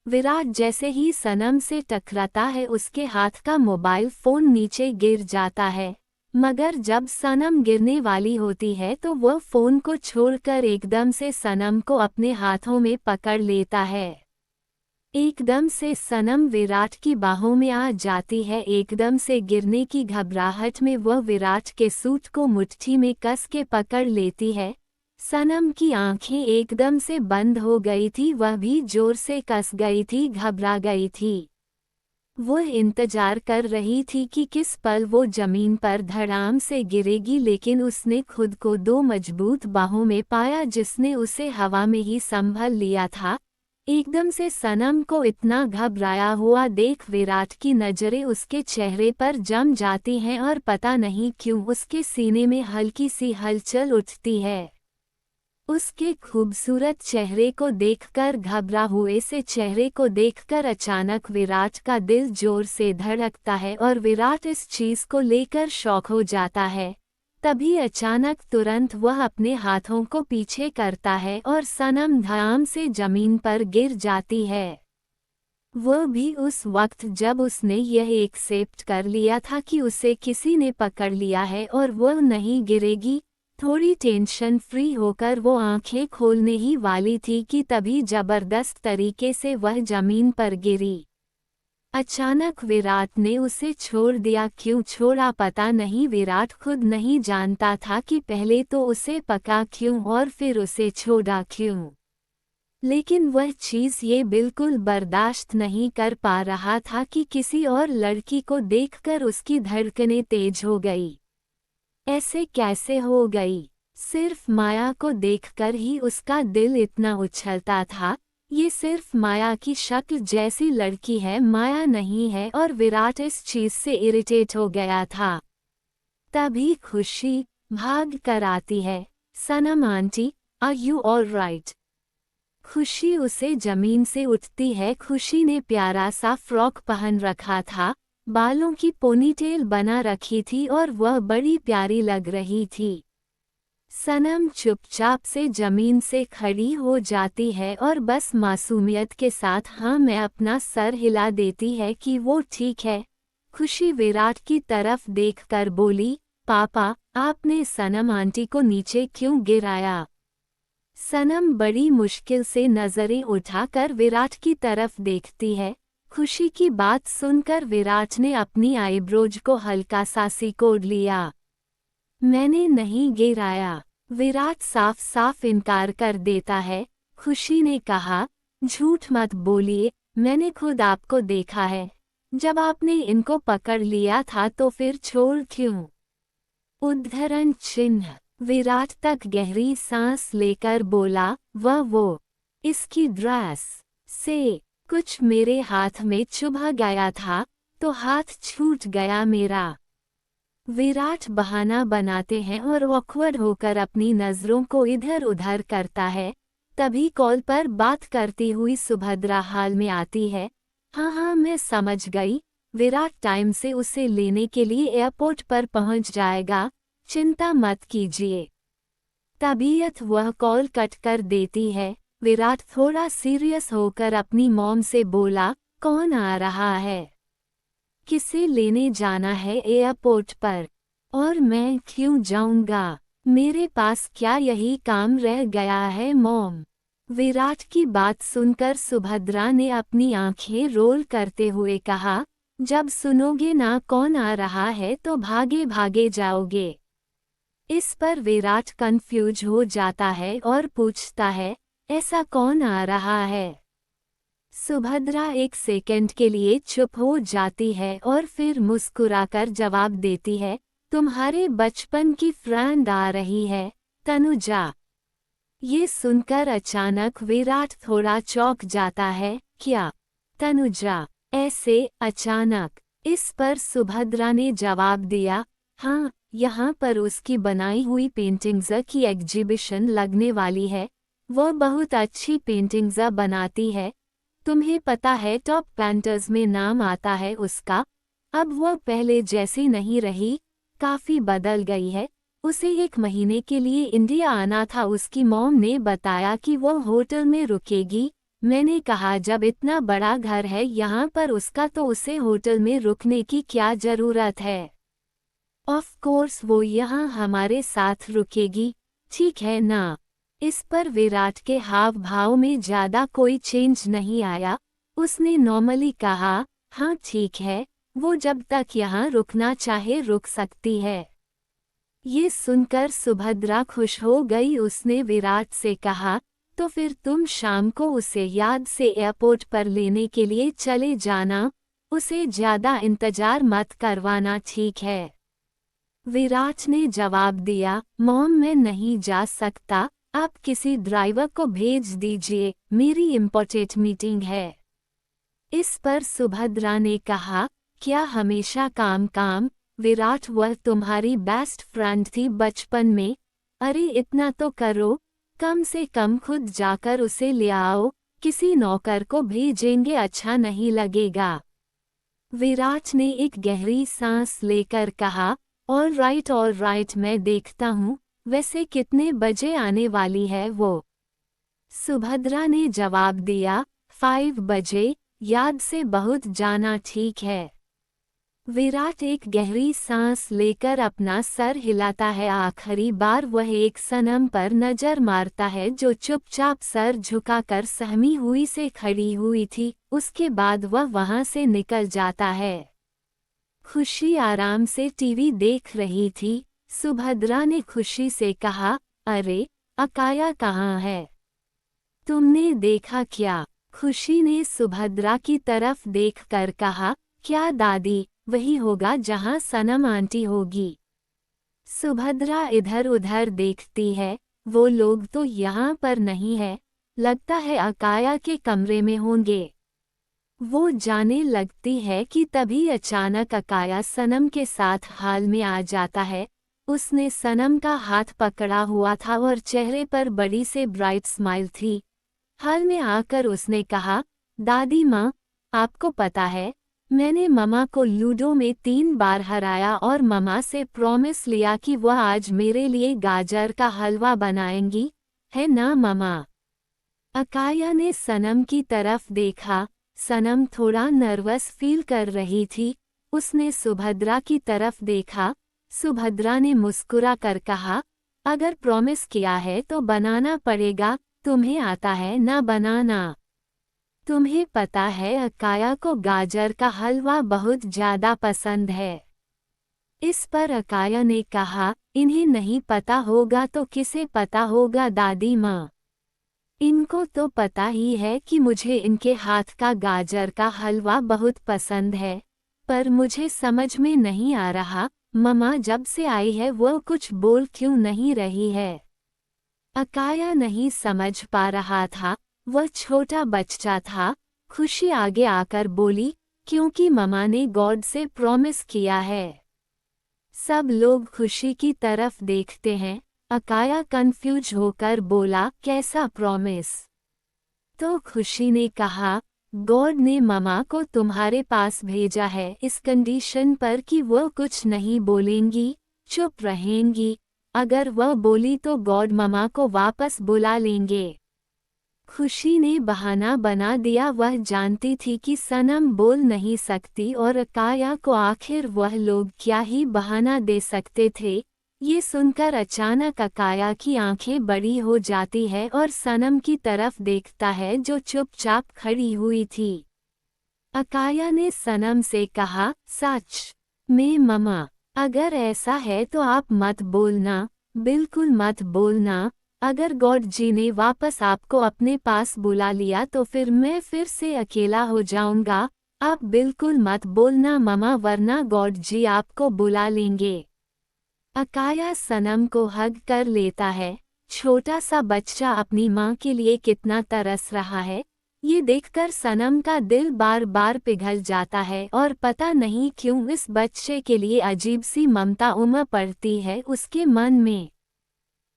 विराट जैसे ही सनम से टकराता है उसके हाथ का मोबाइल फोन नीचे गिर जाता है, मगर जब सनम गिरने वाली होती है तो वह फोन को छोड़कर एकदम से सनम को अपने हाथों में पकड़ लेता है। एकदम से सनम विराट की बाहों में आ जाती है। एकदम से गिरने की घबराहट में वह विराट के सूट को मुट्ठी में कस के पकड़ लेती है। सनम की आंखें एकदम से बंद हो गई थी, वह भी जोर से कस गई थी, घबरा गई थी। वह इंतजार कर रही थी कि किस पल वो जमीन पर धड़ाम से गिरेगी लेकिन उसने खुद को दो मजबूत बाहों में पाया जिसने उसे हवा में ही संभल लिया था। एकदम से सनम को इतना घबराया हुआ देख विराट की नजरें उसके चेहरे पर जम जाती हैं और पता नहीं क्यों उसके सीने में हल्की सी हलचल उठती है। उसके खूबसूरत चेहरे को देखकर, घबरा हुए से चेहरे को देखकर अचानक विराट का दिल जोर से धड़कता है और विराट इस चीज को लेकर शॉक हो जाता है। तभी अचानक तुरंत वह अपने हाथों को पीछे करता है और सनम धड़ाम से जमीन पर गिर जाती है। वह भी उस वक्त जब उसने यह एक्सेप्ट कर लिया था कि उसे किसी ने पकड़ लिया है और वह नहीं गिरेगी। थोड़ी टेंशन फ्री होकर वो आंखें खोलने ही वाली थी कि तभी जबरदस्त तरीके से वह जमीन पर गिरी। अचानक विराट ने उसे छोड़ दिया। क्यों छोड़ा पता नहीं, विराट खुद नहीं जानता था कि पहले तो उसे पका क्यों और फिर उसे छोड़ा क्यों। लेकिन वह चीज़ ये बिल्कुल बर्दाश्त नहीं कर पा रहा था कि किसी और लड़की को देखकर उसकी धड़कनें तेज हो गई। ऐसे कैसे हो गई? सिर्फ माया को देखकर ही उसका दिल इतना उछलता था। ये सिर्फ माया की शक्ल जैसी लड़की है, माया नहीं है, और विराट इस चीज से इरिटेट हो गया था। तभी खुशी भाग कर आती है। Sanam aunty, are you all right? Khushi उसे जमीन से उठती है। खुशी ने प्यारा सा फ्रॉक पहन रखा था, बालों की पोनीटेल बना रखी थी और वह बड़ी प्यारी लग रही थी। सनम चुपचाप से जमीन से खड़ी हो जाती है और बस मासूमियत के साथ हाँ मैं अपना सर हिला देती है कि वो ठीक है। खुशी विराट की तरफ देखकर बोली, पापा, आपने सनम आंटी को नीचे क्यों गिराया? सनम बड़ी मुश्किल से नजरें उठाकर विराट की तरफ देखती है। खुशी की बात सुनकर विराट ने अपनी आईब्रोज को हल्का सा सिकोड़ लिया। मैंने नहीं गिराया, विराट साफ साफ इनकार कर देता है। खुशी ने कहा, झूठ मत बोलिए, मैंने खुद आपको देखा है। जब आपने इनको पकड़ लिया था तो फिर छोड़ क्यों? उद्धरण चिन्ह। विराट तक गहरी सांस लेकर बोला, वो इसकी ड्रेस से कुछ मेरे हाथ में चुभ गया था तो हाथ छूट गया मेरा। विराट बहाना बनाते हैं और ऑकवर्ड होकर अपनी नज़रों को इधर उधर करता है। तभी कॉल पर बात करती हुई सुभद्रा हाल में आती है। हाँ मैं समझ गई, विराट टाइम से उसे लेने के लिए एयरपोर्ट पर पहुंच जाएगा, चिंता मत कीजिए। तबीयत वह कॉल कट कर देती है। विराट थोड़ा सीरियस होकर अपनी मॉम से बोला, कौन आ रहा है? किसे लेने जाना है एयरपोर्ट पर? और मैं क्यों जाऊंगा? मेरे पास क्या यही काम रह गया है मॉम? विराट की बात सुनकर सुभद्रा ने अपनी आंखें रोल करते हुए कहा, जब सुनोगे ना कौन आ रहा है तो भागे भागे जाओगे। इस पर विराट कंफ्यूज हो जाता है और पूछता है, ऐसा कौन आ रहा है? सुभद्रा एक सेकंड के लिए चुप हो जाती है और फिर मुस्कुराकर जवाब देती है, तुम्हारे बचपन की फ्रेंड आ रही है, तनुजा। ये सुनकर अचानक विराट थोड़ा चौंक जाता है। क्या तनुजा? ऐसे अचानक? इस पर सुभद्रा ने जवाब दिया, हाँ, यहाँ पर उसकी बनाई हुई पेंटिंग्स की एग्जीबिशन लगने वाली है। वह बहुत अच्छी पेंटिंग्स बनाती है। तुम्हें पता है टॉप पेंटर्स में नाम आता है उसका। अब वह पहले जैसी नहीं रही, काफ़ी बदल गई है। उसे 1 महीने के लिए इंडिया आना था। उसकी मॉम ने बताया कि वो होटल में रुकेगी। मैंने कहा जब इतना बड़ा घर है यहाँ पर उसका तो उसे होटल में रुकने की क्या ज़रूरत है? ऑफ कोर्स वो यहाँ हमारे साथ रुकेगी, ठीक है ना? इस पर विराट के हाव भाव में ज़्यादा कोई चेंज नहीं आया। उसने नॉर्मली कहा, हाँ ठीक है, वो जब तक यहाँ रुकना चाहे रुक सकती है। ये सुनकर सुभद्रा खुश हो गई। उसने विराट से कहा, तो फिर तुम शाम को उसे याद से एयरपोर्ट पर लेने के लिए चले जाना, उसे ज़्यादा इंतजार मत करवाना, ठीक है? विराट ने जवाब दिया, मॉम मैं नहीं जा सकता, आप किसी ड्राइवर को भेज दीजिए, मेरी इम्पोर्टेंट मीटिंग है। इस पर सुभद्रा ने कहा, क्या हमेशा काम काम? विराट वह तुम्हारी बेस्ट फ्रेंड थी बचपन में, अरे इतना तो करो, कम से कम खुद जाकर उसे ले आओ, किसी नौकर को भेजेंगे अच्छा नहीं लगेगा। विराट ने एक गहरी सांस लेकर कहा, ऑल राइट मैं देखता हूँ। वैसे कितने बजे आने वाली है वो? सुभद्रा ने जवाब दिया, 5 बजे, याद से बहुत जाना, ठीक है? विराट एक गहरी सांस लेकर अपना सर हिलाता है। आखिरी बार वह एक सनम पर नजर मारता है जो चुपचाप सर झुकाकर सहमी हुई से खड़ी हुई थी। उसके बाद वह वहां से निकल जाता है। खुशी आराम से टीवी देख रही थी। सुभद्रा ने खुशी से कहा, अरे अकाया कहाँ है? तुमने देखा क्या? खुशी ने सुभद्रा की तरफ देखकर कहा, क्या दादी, वही होगा जहां सनम आंटी होगी। सुभद्रा इधर उधर देखती है, वो लोग तो यहाँ पर नहीं है, लगता है अकाया के कमरे में होंगे। वो जाने लगती है कि तभी अचानक अकाया सनम के साथ हाल में आ जाता है। उसने सनम का हाथ पकड़ा हुआ था और चेहरे पर बड़ी से ब्राइट स्माइल थी। हाल में आकर उसने कहा, दादी माँ, आपको पता है, मैंने ममा को लूडो में 3 बार हराया और ममा से प्रॉमिस लिया कि वह आज मेरे लिए गाजर का हलवा बनाएंगी, है ना ममा? अकाया ने सनम की तरफ देखा। सनम थोड़ा नर्वस फील कर रही थी। उसने सुभद्रा की तरफ देखा। सुभद्रा ने मुस्कुरा कर कहा, अगर प्रॉमिस किया है तो बनाना पड़ेगा, तुम्हें आता है ना बनाना? तुम्हें पता है अकाया को गाजर का हलवा बहुत ज्यादा पसंद है। इस पर अकाया ने कहा, इन्हें नहीं पता होगा तो किसे पता होगा दादी माँ? इनको तो पता ही है कि मुझे इनके हाथ का गाजर का हलवा बहुत पसंद है, पर मुझे समझ में नहीं आ रहा, ममा जब से आई है वो कुछ बोल क्यों नहीं रही है? अकाया नहीं समझ पा रहा था, वह छोटा बच्चा था। खुशी आगे आकर बोली, क्योंकि ममा ने गॉड से प्रॉमिस किया है। सब लोग खुशी की तरफ देखते हैं। अकाया कंफ्यूज होकर बोला, कैसा प्रॉमिस? तो खुशी ने कहा, गॉड ने ममा को तुम्हारे पास भेजा है इस कंडीशन पर कि वह कुछ नहीं बोलेंगी, चुप रहेंगी। अगर वह बोली तो गॉड ममा को वापस बुला लेंगे। खुशी ने बहाना बना दिया। वह जानती थी कि सनम बोल नहीं सकती और अकाया को आखिर वह लोग क्या ही बहाना दे सकते थे। ये सुनकर अचानक अकाया की आंखें बड़ी हो जाती है और सनम की तरफ देखता है जो चुपचाप खड़ी हुई थी। अकाया ने सनम से कहा, सच में ममा, अगर ऐसा है तो आप मत बोलना, बिल्कुल मत बोलना। अगर गॉड जी ने वापस आपको अपने पास बुला लिया तो फिर मैं फिर से अकेला हो जाऊंगा। आप बिल्कुल मत बोलना ममा, वरना गॉड जी आपको बुला लेंगे। अकाया सनम को हग कर लेता है। छोटा सा बच्चा अपनी माँ के लिए कितना तरस रहा है, ये देखकर सनम का दिल बार बार पिघल जाता है और पता नहीं क्यों इस बच्चे के लिए अजीब सी ममता उमड़ पड़ती है उसके मन में।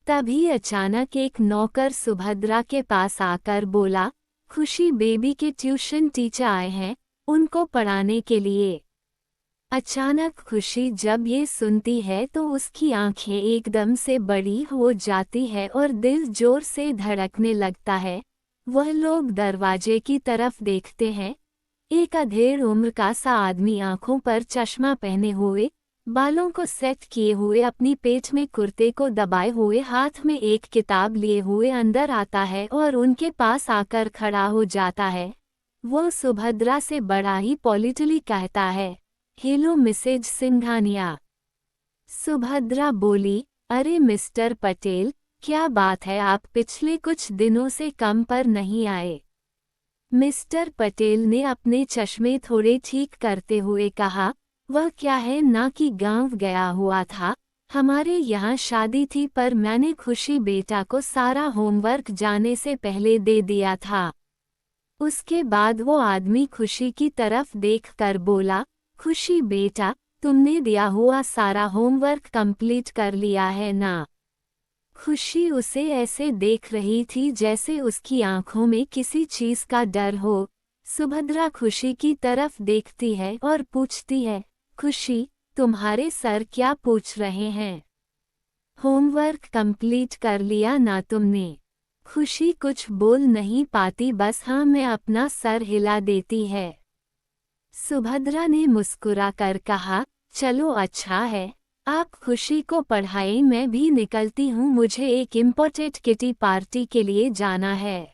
तभी अचानक एक नौकर सुभद्रा के पास आकर बोला, खुशी बेबी के ट्यूशन टीचर आए हैं, उनको पढ़ाने के लिए। अचानक खुशी जब ये सुनती है तो उसकी आंखें एकदम से बड़ी हो जाती है और दिल जोर से धड़कने लगता है। वह लोग दरवाजे की तरफ देखते हैं। एक अधेड़ उम्र का सा आदमी आंखों पर चश्मा पहने हुए, बालों को सेट किए हुए, अपनी पेट में कुर्ते को दबाए हुए, हाथ में एक किताब लिए हुए अंदर आता है और उनके पास आकर खड़ा हो जाता है। वो सुभद्रा से बड़ा ही पॉलिटली कहता है, हेलो मिसेज सिंघानिया। सुभद्रा बोली, अरे मिस्टर पटेल, क्या बात है, आप पिछले कुछ दिनों से कम पर नहीं आए? मिस्टर पटेल ने अपने चश्मे थोड़े ठीक करते हुए कहा, वह क्या है ना कि गांव गया हुआ था, हमारे यहाँ शादी थी, पर मैंने खुशी बेटा को सारा होमवर्क जाने से पहले दे दिया था। उसके बाद वो आदमी खुशी की तरफ देखकर बोला, खुशी बेटा, तुमने दिया हुआ सारा होमवर्क कंप्लीट कर लिया है ना? खुशी उसे ऐसे देख रही थी जैसे उसकी आंखों में किसी चीज का डर हो। सुभद्रा खुशी की तरफ देखती है और पूछती है, खुशी, तुम्हारे सर क्या पूछ रहे हैं? होमवर्क कंप्लीट कर लिया ना तुमने? खुशी कुछ बोल नहीं पाती, बस हाँ में अपना सर हिला देती है। सुभद्रा ने मुस्कुरा कर कहा, चलो अच्छा है, आप खुशी को पढ़ाएं, मैं भी निकलती हूँ, मुझे एक इम्पोर्टेंट किटी पार्टी के लिए जाना है।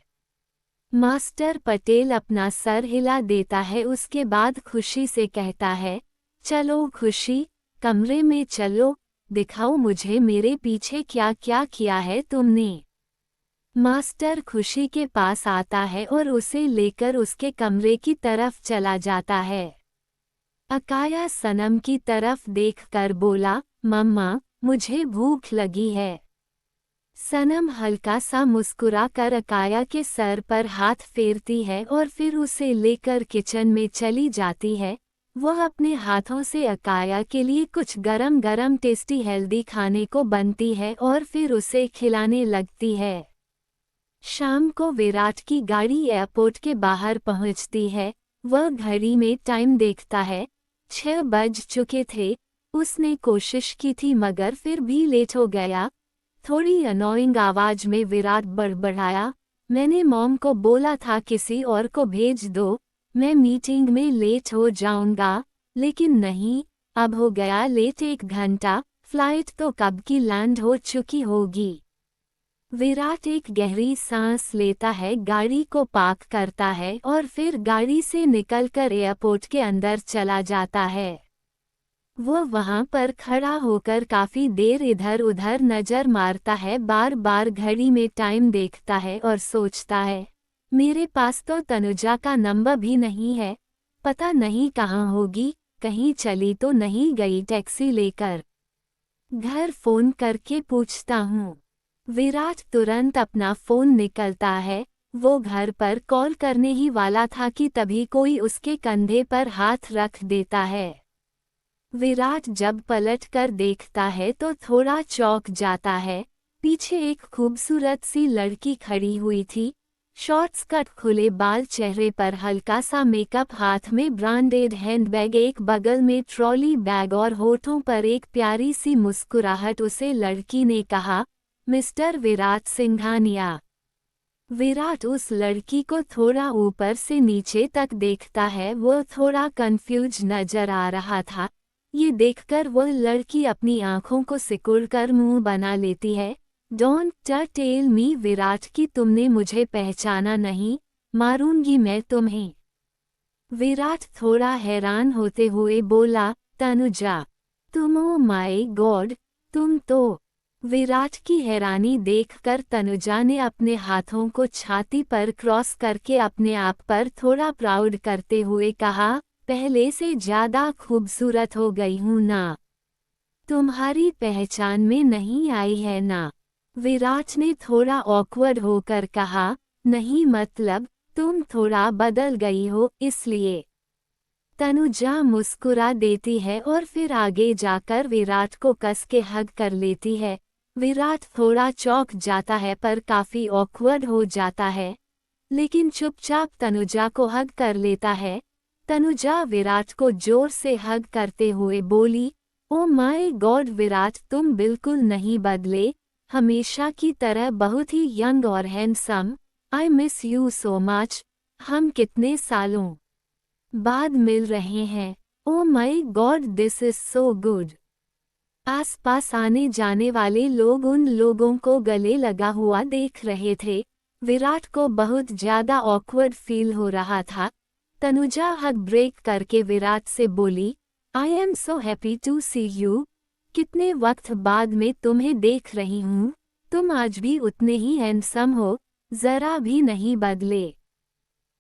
मास्टर पटेल अपना सर हिला देता है। उसके बाद खुशी से कहता है, चलो खुशी, कमरे में चलो, दिखाओ मुझे मेरे पीछे क्या क्या किया है तुमने। मास्टर खुशी के पास आता है और उसे लेकर उसके कमरे की तरफ चला जाता है। अकाया सनम की तरफ देखकर बोला, मम्मा, मुझे भूख लगी है। सनम हल्का सा मुस्कुरा कर अकाया के सर पर हाथ फेरती है और फिर उसे लेकर किचन में चली जाती है। वह अपने हाथों से अकाया के लिए कुछ गरम गरम टेस्टी हेल्दी खाने को बनती है और फिर उसे खिलाने लगती है। शाम को विराट की गाड़ी एयरपोर्ट के बाहर पहुंचती है। वह घड़ी में टाइम देखता है। 6 बज चुके थे। उसने कोशिश की थी मगर फिर भी लेट हो गया। थोड़ी अनोइंग आवाज में विराट बड़बड़ाया, मैंने मॉम को बोला था किसी और को भेज दो, मैं मीटिंग में लेट हो जाऊंगा। लेकिन नहीं, अब हो गया लेट 1 घंटा, फ्लाइट तो कब की लैंड हो चुकी होगी। विराट एक गहरी सांस लेता है, गाड़ी को पार्क करता है और फिर गाड़ी से निकलकर एयरपोर्ट के अंदर चला जाता है। वो वहां पर खड़ा होकर काफी देर इधर उधर नजर मारता है, बार बार घड़ी में टाइम देखता है और सोचता है, मेरे पास तो तनुजा का नंबर भी नहीं है, पता नहीं कहाँ होगी, कहीं चली तो नहीं गई टैक्सी लेकर। घर फोन करके पूछता हूँ। विराट तुरंत अपना फोन निकलता है। वो घर पर कॉल करने ही वाला था कि तभी कोई उसके कंधे पर हाथ रख देता है। विराट जब पलट कर देखता है तो थोड़ा चौंक जाता है। पीछे एक खूबसूरत सी लड़की खड़ी हुई थी। शॉर्ट्स कट, खुले बाल, चेहरे पर हल्का सा मेकअप, हाथ में ब्रांडेड हैंडबैग, एक बगल में ट्रॉली बैग और होठों पर एक प्यारी सी मुस्कुराहट। उसे लड़की ने कहा, मिस्टर विराट सिंघानिया। विराट उस लड़की को थोड़ा ऊपर से नीचे तक देखता है। वो थोड़ा कंफ्यूज नजर आ रहा था। ये देखकर वो लड़की अपनी आंखों को सिकुड़कर मुंह बना लेती है। डोंट टेल मी विराट कि तुमने मुझे पहचाना नहीं, मारूंगी मैं तुम्हें। विराट थोड़ा हैरान होते हुए बोला, तनुजा तुम? ओ माय गॉड, तुम तो। विराट की हैरानी देखकर तनुजा ने अपने हाथों को छाती पर क्रॉस करके अपने आप पर थोड़ा प्राउड करते हुए कहा, पहले से ज्यादा खूबसूरत हो गई हूं ना? तुम्हारी पहचान में नहीं आई है ना? विराट ने थोड़ा ऑकवर्ड होकर कहा, नहीं, मतलब तुम थोड़ा बदल गई हो इसलिए। तनुजा मुस्कुरा देती है और फिर आगे जाकर विराट को कस के हग कर लेती है। विराट थोड़ा चौंक जाता है पर काफी ऑकवर्ड हो जाता है, लेकिन चुपचाप तनुजा को हग कर लेता है। तनुजा विराट को जोर से हग करते हुए बोली, ओ माय गॉड विराट, तुम बिल्कुल नहीं बदले, हमेशा की तरह बहुत ही यंग और handsome. I miss you so much. हम कितने सालों बाद मिल रहे हैं। Oh my God, this is so good. आसपास आने जाने वाले लोग उन लोगों को गले लगा हुआ देख रहे थे। विराट को बहुत ज्यादा ऑकवर्ड फील हो रहा था। तनुजा हग ब्रेक करके विराट से बोली, I am so happy to see you. कितने वक्त बाद में तुम्हें देख रही हूँ। तुम आज भी उतने ही हैंडसम हो, जरा भी नहीं बदले।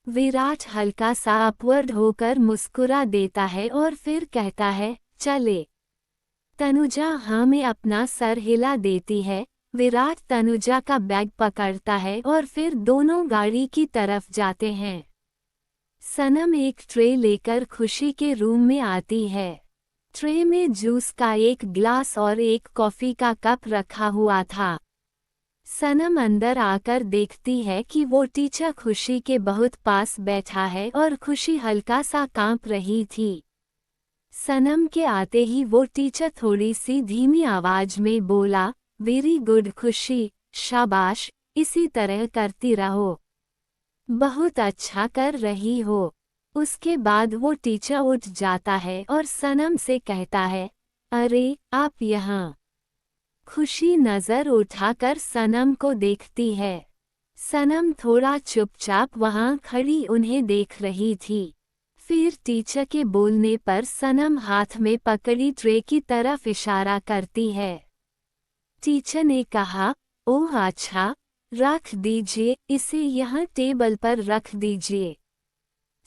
विराट हल्का सा अपवर्ड होकर मुस्कुरा देता है और फिर कहता है, चले। तनुजा हाँ में अपना सर हिला देती है। विराट तनुजा का बैग पकड़ता है और फिर दोनों गाड़ी की तरफ जाते हैं। सनम एक ट्रे लेकर खुशी के रूम में आती है। ट्रे में जूस का एक ग्लास और एक कॉफी का कप रखा हुआ था। सनम अंदर आकर देखती है कि वो टीचर खुशी के बहुत पास बैठा है और खुशी हल्का सा कांप रही थी। सनम के आते ही वो टीचर थोड़ी सी धीमी आवाज में बोला, वेरी गुड खुशी, शाबाश, इसी तरह करती रहो, बहुत अच्छा कर रही हो। उसके बाद वो टीचर उठ जाता है और सनम से कहता है, अरे आप यहाँ। खुशी नजर उठाकर सनम को देखती है। सनम थोड़ा चुपचाप वहां खड़ी उन्हें देख रही थी। फिर टीचर के बोलने पर सनम हाथ में पकड़ी ट्रे की तरफ इशारा करती है। टीचर ने कहा, ओह अच्छा, रख दीजिए, इसे यहाँ टेबल पर रख दीजिए।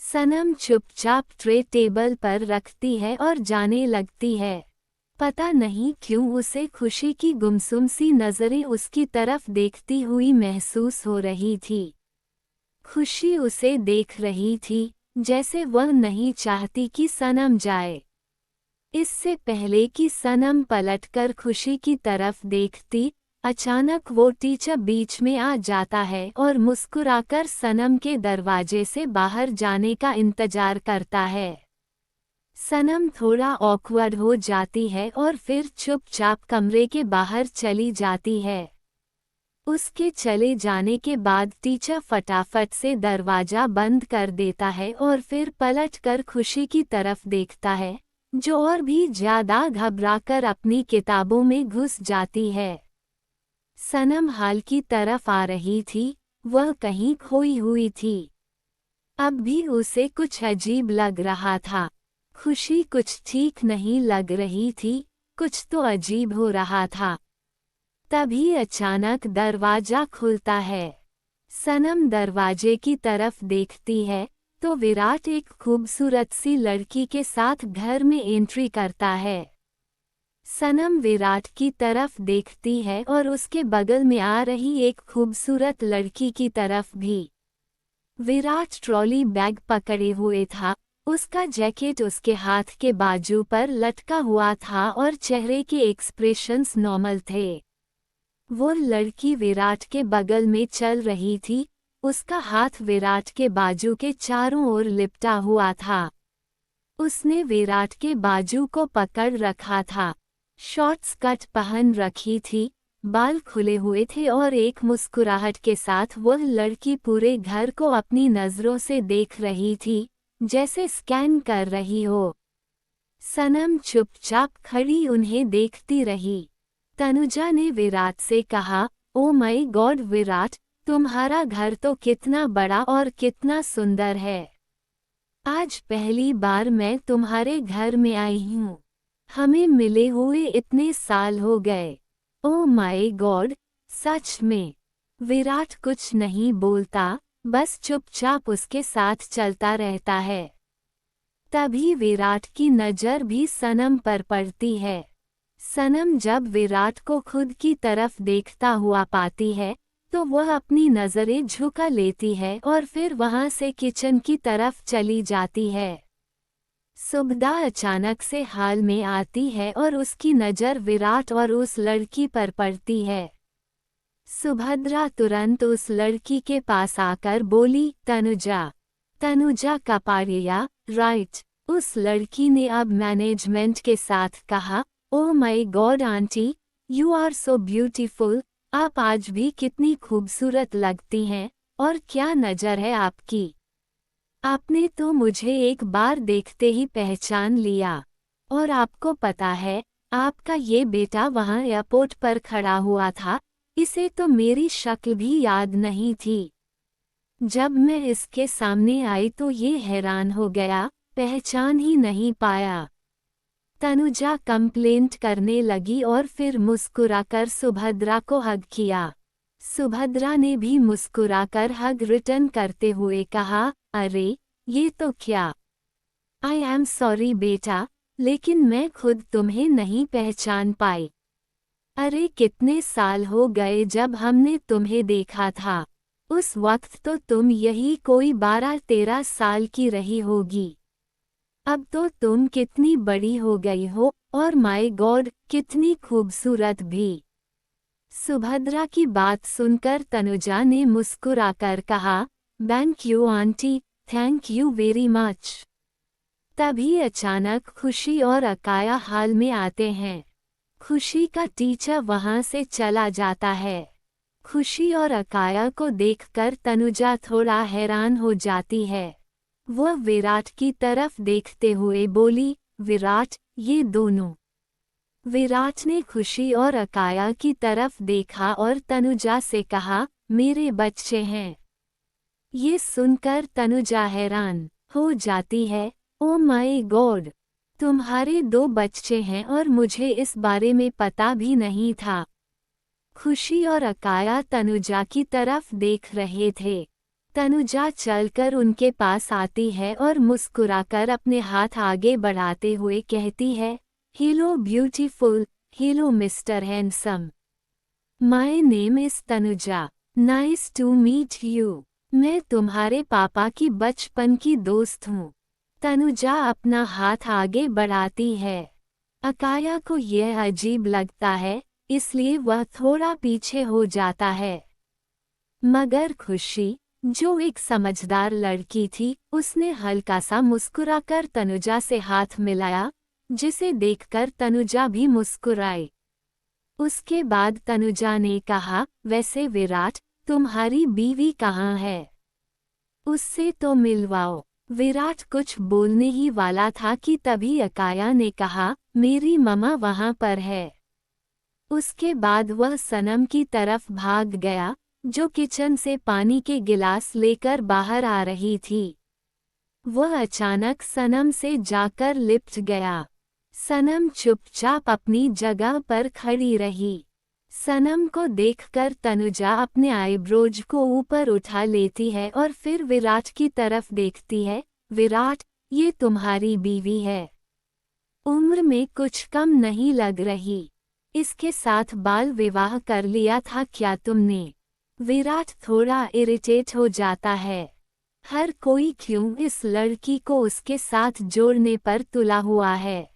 सनम चुपचाप ट्रे टेबल पर रखती है और जाने लगती है। पता नहीं क्यों उसे खुशी की गुमसुम सी नजरें उसकी तरफ देखती हुई महसूस हो रही थी। खुशी उसे देख रही थी, जैसे वह नहीं चाहती कि सनम जाए। इससे पहले कि सनम पलटकर खुशी की तरफ देखती, अचानक वो टीचर बीच में आ जाता है और मुस्कुराकर सनम के दरवाजे से बाहर जाने का इंतजार करता है। सनम थोड़ा ऑकवर्ड हो जाती है और फिर चुपचाप कमरे के बाहर चली जाती है। उसके चले जाने के बाद टीचर फटाफट से दरवाजा बंद कर देता है और फिर पलटकर खुशी की तरफ देखता है, जो और भी ज्यादा घबराकर अपनी किताबों में घुस जाती है। सनम हाल की तरफ आ रही थी, वह कहीं खोई हुई थी। अब भी उसे कुछ अजीब लग रहा था। खुशी कुछ ठीक नहीं लग रही थी, कुछ तो अजीब हो रहा था। तभी अचानक दरवाजा खुलता है। सनम दरवाजे की तरफ देखती है तो विराट एक खूबसूरत सी लड़की के साथ घर में एंट्री करता है। सनम विराट की तरफ देखती है और उसके बगल में आ रही एक खूबसूरत लड़की की तरफ भी। विराट ट्रॉली बैग पकड़े हुए था, उसका जैकेट उसके हाथ के बाजू पर लटका हुआ था और चेहरे के एक्सप्रेशंस नॉर्मल थे। वो लड़की विराट के बगल में चल रही थी, उसका हाथ विराट के बाजू के चारों ओर लिपटा हुआ था। उसने विराट के बाजू को पकड़ रखा था। शॉर्ट स्कर्ट पहन रखी थी, बाल खुले हुए थे और एक मुस्कुराहट के साथ वह लड़की पूरे घर को अपनी नज़रों से देख रही थी, जैसे स्कैन कर रही हो। सनम चुपचाप खड़ी उन्हें देखती रही। तनुजा ने विराट से कहा, ओ माय गॉड विराट, तुम्हारा घर तो कितना बड़ा और कितना सुंदर है। आज पहली बार मैं तुम्हारे घर में आई हूँ। हमें मिले हुए इतने साल हो गए। ओ माय गॉड, सच में। विराट कुछ नहीं बोलता, बस चुपचाप उसके साथ चलता रहता है। तभी विराट की नज़र भी सनम पर पड़ती है। सनम जब विराट को खुद की तरफ देखता हुआ पाती है तो वह अपनी नज़रें झुका लेती है और फिर वहां से किचन की तरफ चली जाती है। सुभद्रा अचानक से हाल में आती है और उसकी नज़र विराट और उस लड़की पर पड़ती है। सुभद्रा तुरंत उस लड़की के पास आकर बोली, तनुजा। तनुजा कपाड़िया, राइट। उस लड़की ने अब मैनेजमेंट के साथ कहा, oh my God aunty, you are so beautiful. आप आज भी कितनी खूबसूरत लगती हैं, और क्या नज़र है आपकी। आपने तो मुझे एक बार देखते ही पहचान लिया। और आपको पता है, आपका ये बेटा वहाँ एयरपोर्ट पर खड़ा हुआ था, इसे तो मेरी शक्ल भी याद नहीं थी। जब मैं इसके सामने आई तो ये हैरान हो गया, पहचान ही नहीं पाया। तनुजा कंप्लेंट करने लगी और फिर मुस्कुराकर सुभद्रा को हग किया। सुभद्रा ने भी मुस्कुराकर हग रिटर्न करते हुए कहा, अरे ये तो क्या। आई एम सॉरी बेटा, लेकिन मैं खुद तुम्हें नहीं पहचान पाई। अरे कितने साल हो गए जब हमने तुम्हें देखा था। उस वक्त तो तुम यही कोई 12-13 साल की रही होगी। अब तो तुम कितनी बड़ी हो गई हो, और माय गॉड कितनी खूबसूरत भी। सुभद्रा की बात सुनकर तनुजा ने मुस्कुराकर कहा, thank you aunty, thank you very much. तभी अचानक खुशी और अकाया हाल में आते हैं। खुशी का टीचर वहां से चला जाता है। खुशी और अकाया को देखकर तनुजा थोड़ा हैरान हो जाती है। वह विराट की तरफ देखते हुए बोली, विराट, ये दोनों। विराट ने खुशी और अकाया की तरफ देखा और तनुजा से कहा, मेरे बच्चे हैं। ये सुनकर तनुजा हैरान हो जाती है, ओ माय गॉड, तुम्हारे 2 बच्चे हैं और मुझे इस बारे में पता भी नहीं था। खुशी और अकाया तनुजा की तरफ देख रहे थे। तनुजा चलकर उनके पास आती है और मुस्कुराकर अपने हाथ आगे बढ़ाते हुए कहती है, hello beautiful, hello mister handsome. My name is Tanuja, nice to meet you. मैं तुम्हारे पापा की बचपन की दोस्त हूँ। तनुजा अपना हाथ आगे बढ़ाती है। अकाया को यह अजीब लगता है, इसलिए वह थोड़ा पीछे हो जाता है। मगर खुशी, जो एक समझदार लड़की थी, उसने हल्का सा मुस्कुराकर तनुजा से हाथ मिलाया, जिसे देखकर तनुजा भी मुस्कुराई। उसके बाद तनुजा ने कहा, वैसे विराट, तुम्हारी बीवी कहाँ है? उससे तो मिलवाओ। विराट कुछ बोलने ही वाला था कि तभी अकाया ने कहा, मेरी मम्मा वहाँ पर है। उसके बाद वह सनम की तरफ भाग गया, जो किचन से पानी के गिलास लेकर बाहर आ रही थी। वह अचानक सनम से जाकर लिपट गया। सनम चुपचाप अपनी जगह पर खड़ी रही। सनम को देखकर तनुजा अपने आईब्रोज को ऊपर उठा लेती है और फिर विराट की तरफ देखती है। विराट, ये तुम्हारी बीवी है। उम्र में कुछ कम नहीं लग रही। इसके साथ बाल विवाह कर लिया था क्या तुमने? विराट थोड़ा इरिटेट हो जाता है। हर कोई क्यों इस लड़की को उसके साथ जोड़ने पर तुला हुआ है?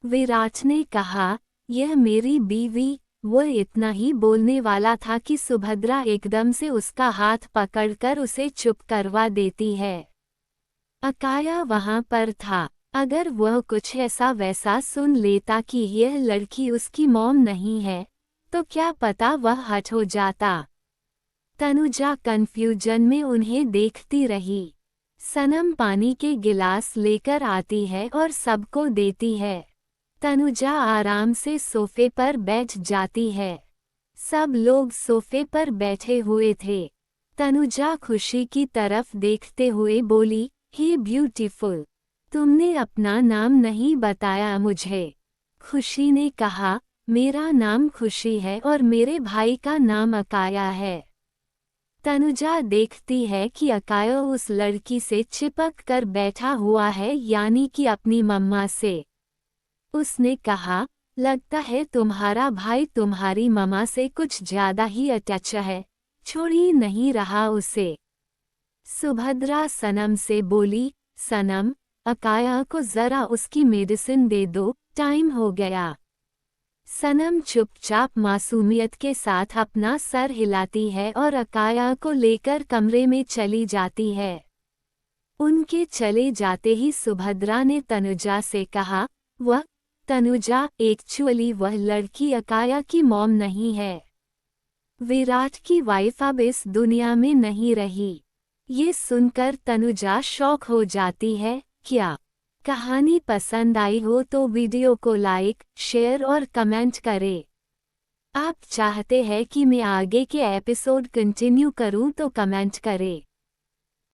विराट ने कहा, यह मेरी बीवी। वह इतना ही बोलने वाला था कि सुभद्रा एकदम से उसका हाथ पकड़कर उसे चुप करवा देती है। अकाया वहां पर था। अगर वह कुछ ऐसा वैसा सुन लेता कि यह लड़की उसकी मॉम नहीं है, तो क्या पता वह हट हो जाता। तनुजा कंफ्यूजन में उन्हें देखती रही। सनम पानी के गिलास लेकर आती है और सबको देती है। तनुजा आराम से सोफे पर बैठ जाती है। सब लोग सोफे पर बैठे हुए थे। तनुजा खुशी की तरफ देखते हुए बोली, हे ब्यूटीफुल, तुमने अपना नाम नहीं बताया मुझे। खुशी ने कहा, मेरा नाम खुशी है और मेरे भाई का नाम अकाया है। तनुजा देखती है कि अकाया उस लड़की से चिपक कर बैठा हुआ है, यानी कि अपनी मम्मा से। उसने कहा, लगता है तुम्हारा भाई तुम्हारी मम्मा से कुछ ज्यादा ही अटैच है, छोड़ ही नहीं रहा उसे। सुभद्रा सनम से बोली, सनम, अकाया को जरा उसकी मेडिसिन दे दो, टाइम हो गया। सनम चुपचाप मासूमियत के साथ अपना सर हिलाती है और अकाया को लेकर कमरे में चली जाती है। उनके चले जाते ही सुभद्रा ने तनुजा से कहा, वह तनुजा, एक्चुअली वह लड़की अकाया की मॉम नहीं है। विराट की वाइफ अब इस दुनिया में नहीं रही। ये सुनकर तनुजा शॉक हो जाती है। क्या कहानी पसंद आई हो तो वीडियो को लाइक, शेयर और कमेंट करें। आप चाहते हैं कि मैं आगे के एपिसोड कंटिन्यू करूं तो कमेंट करें।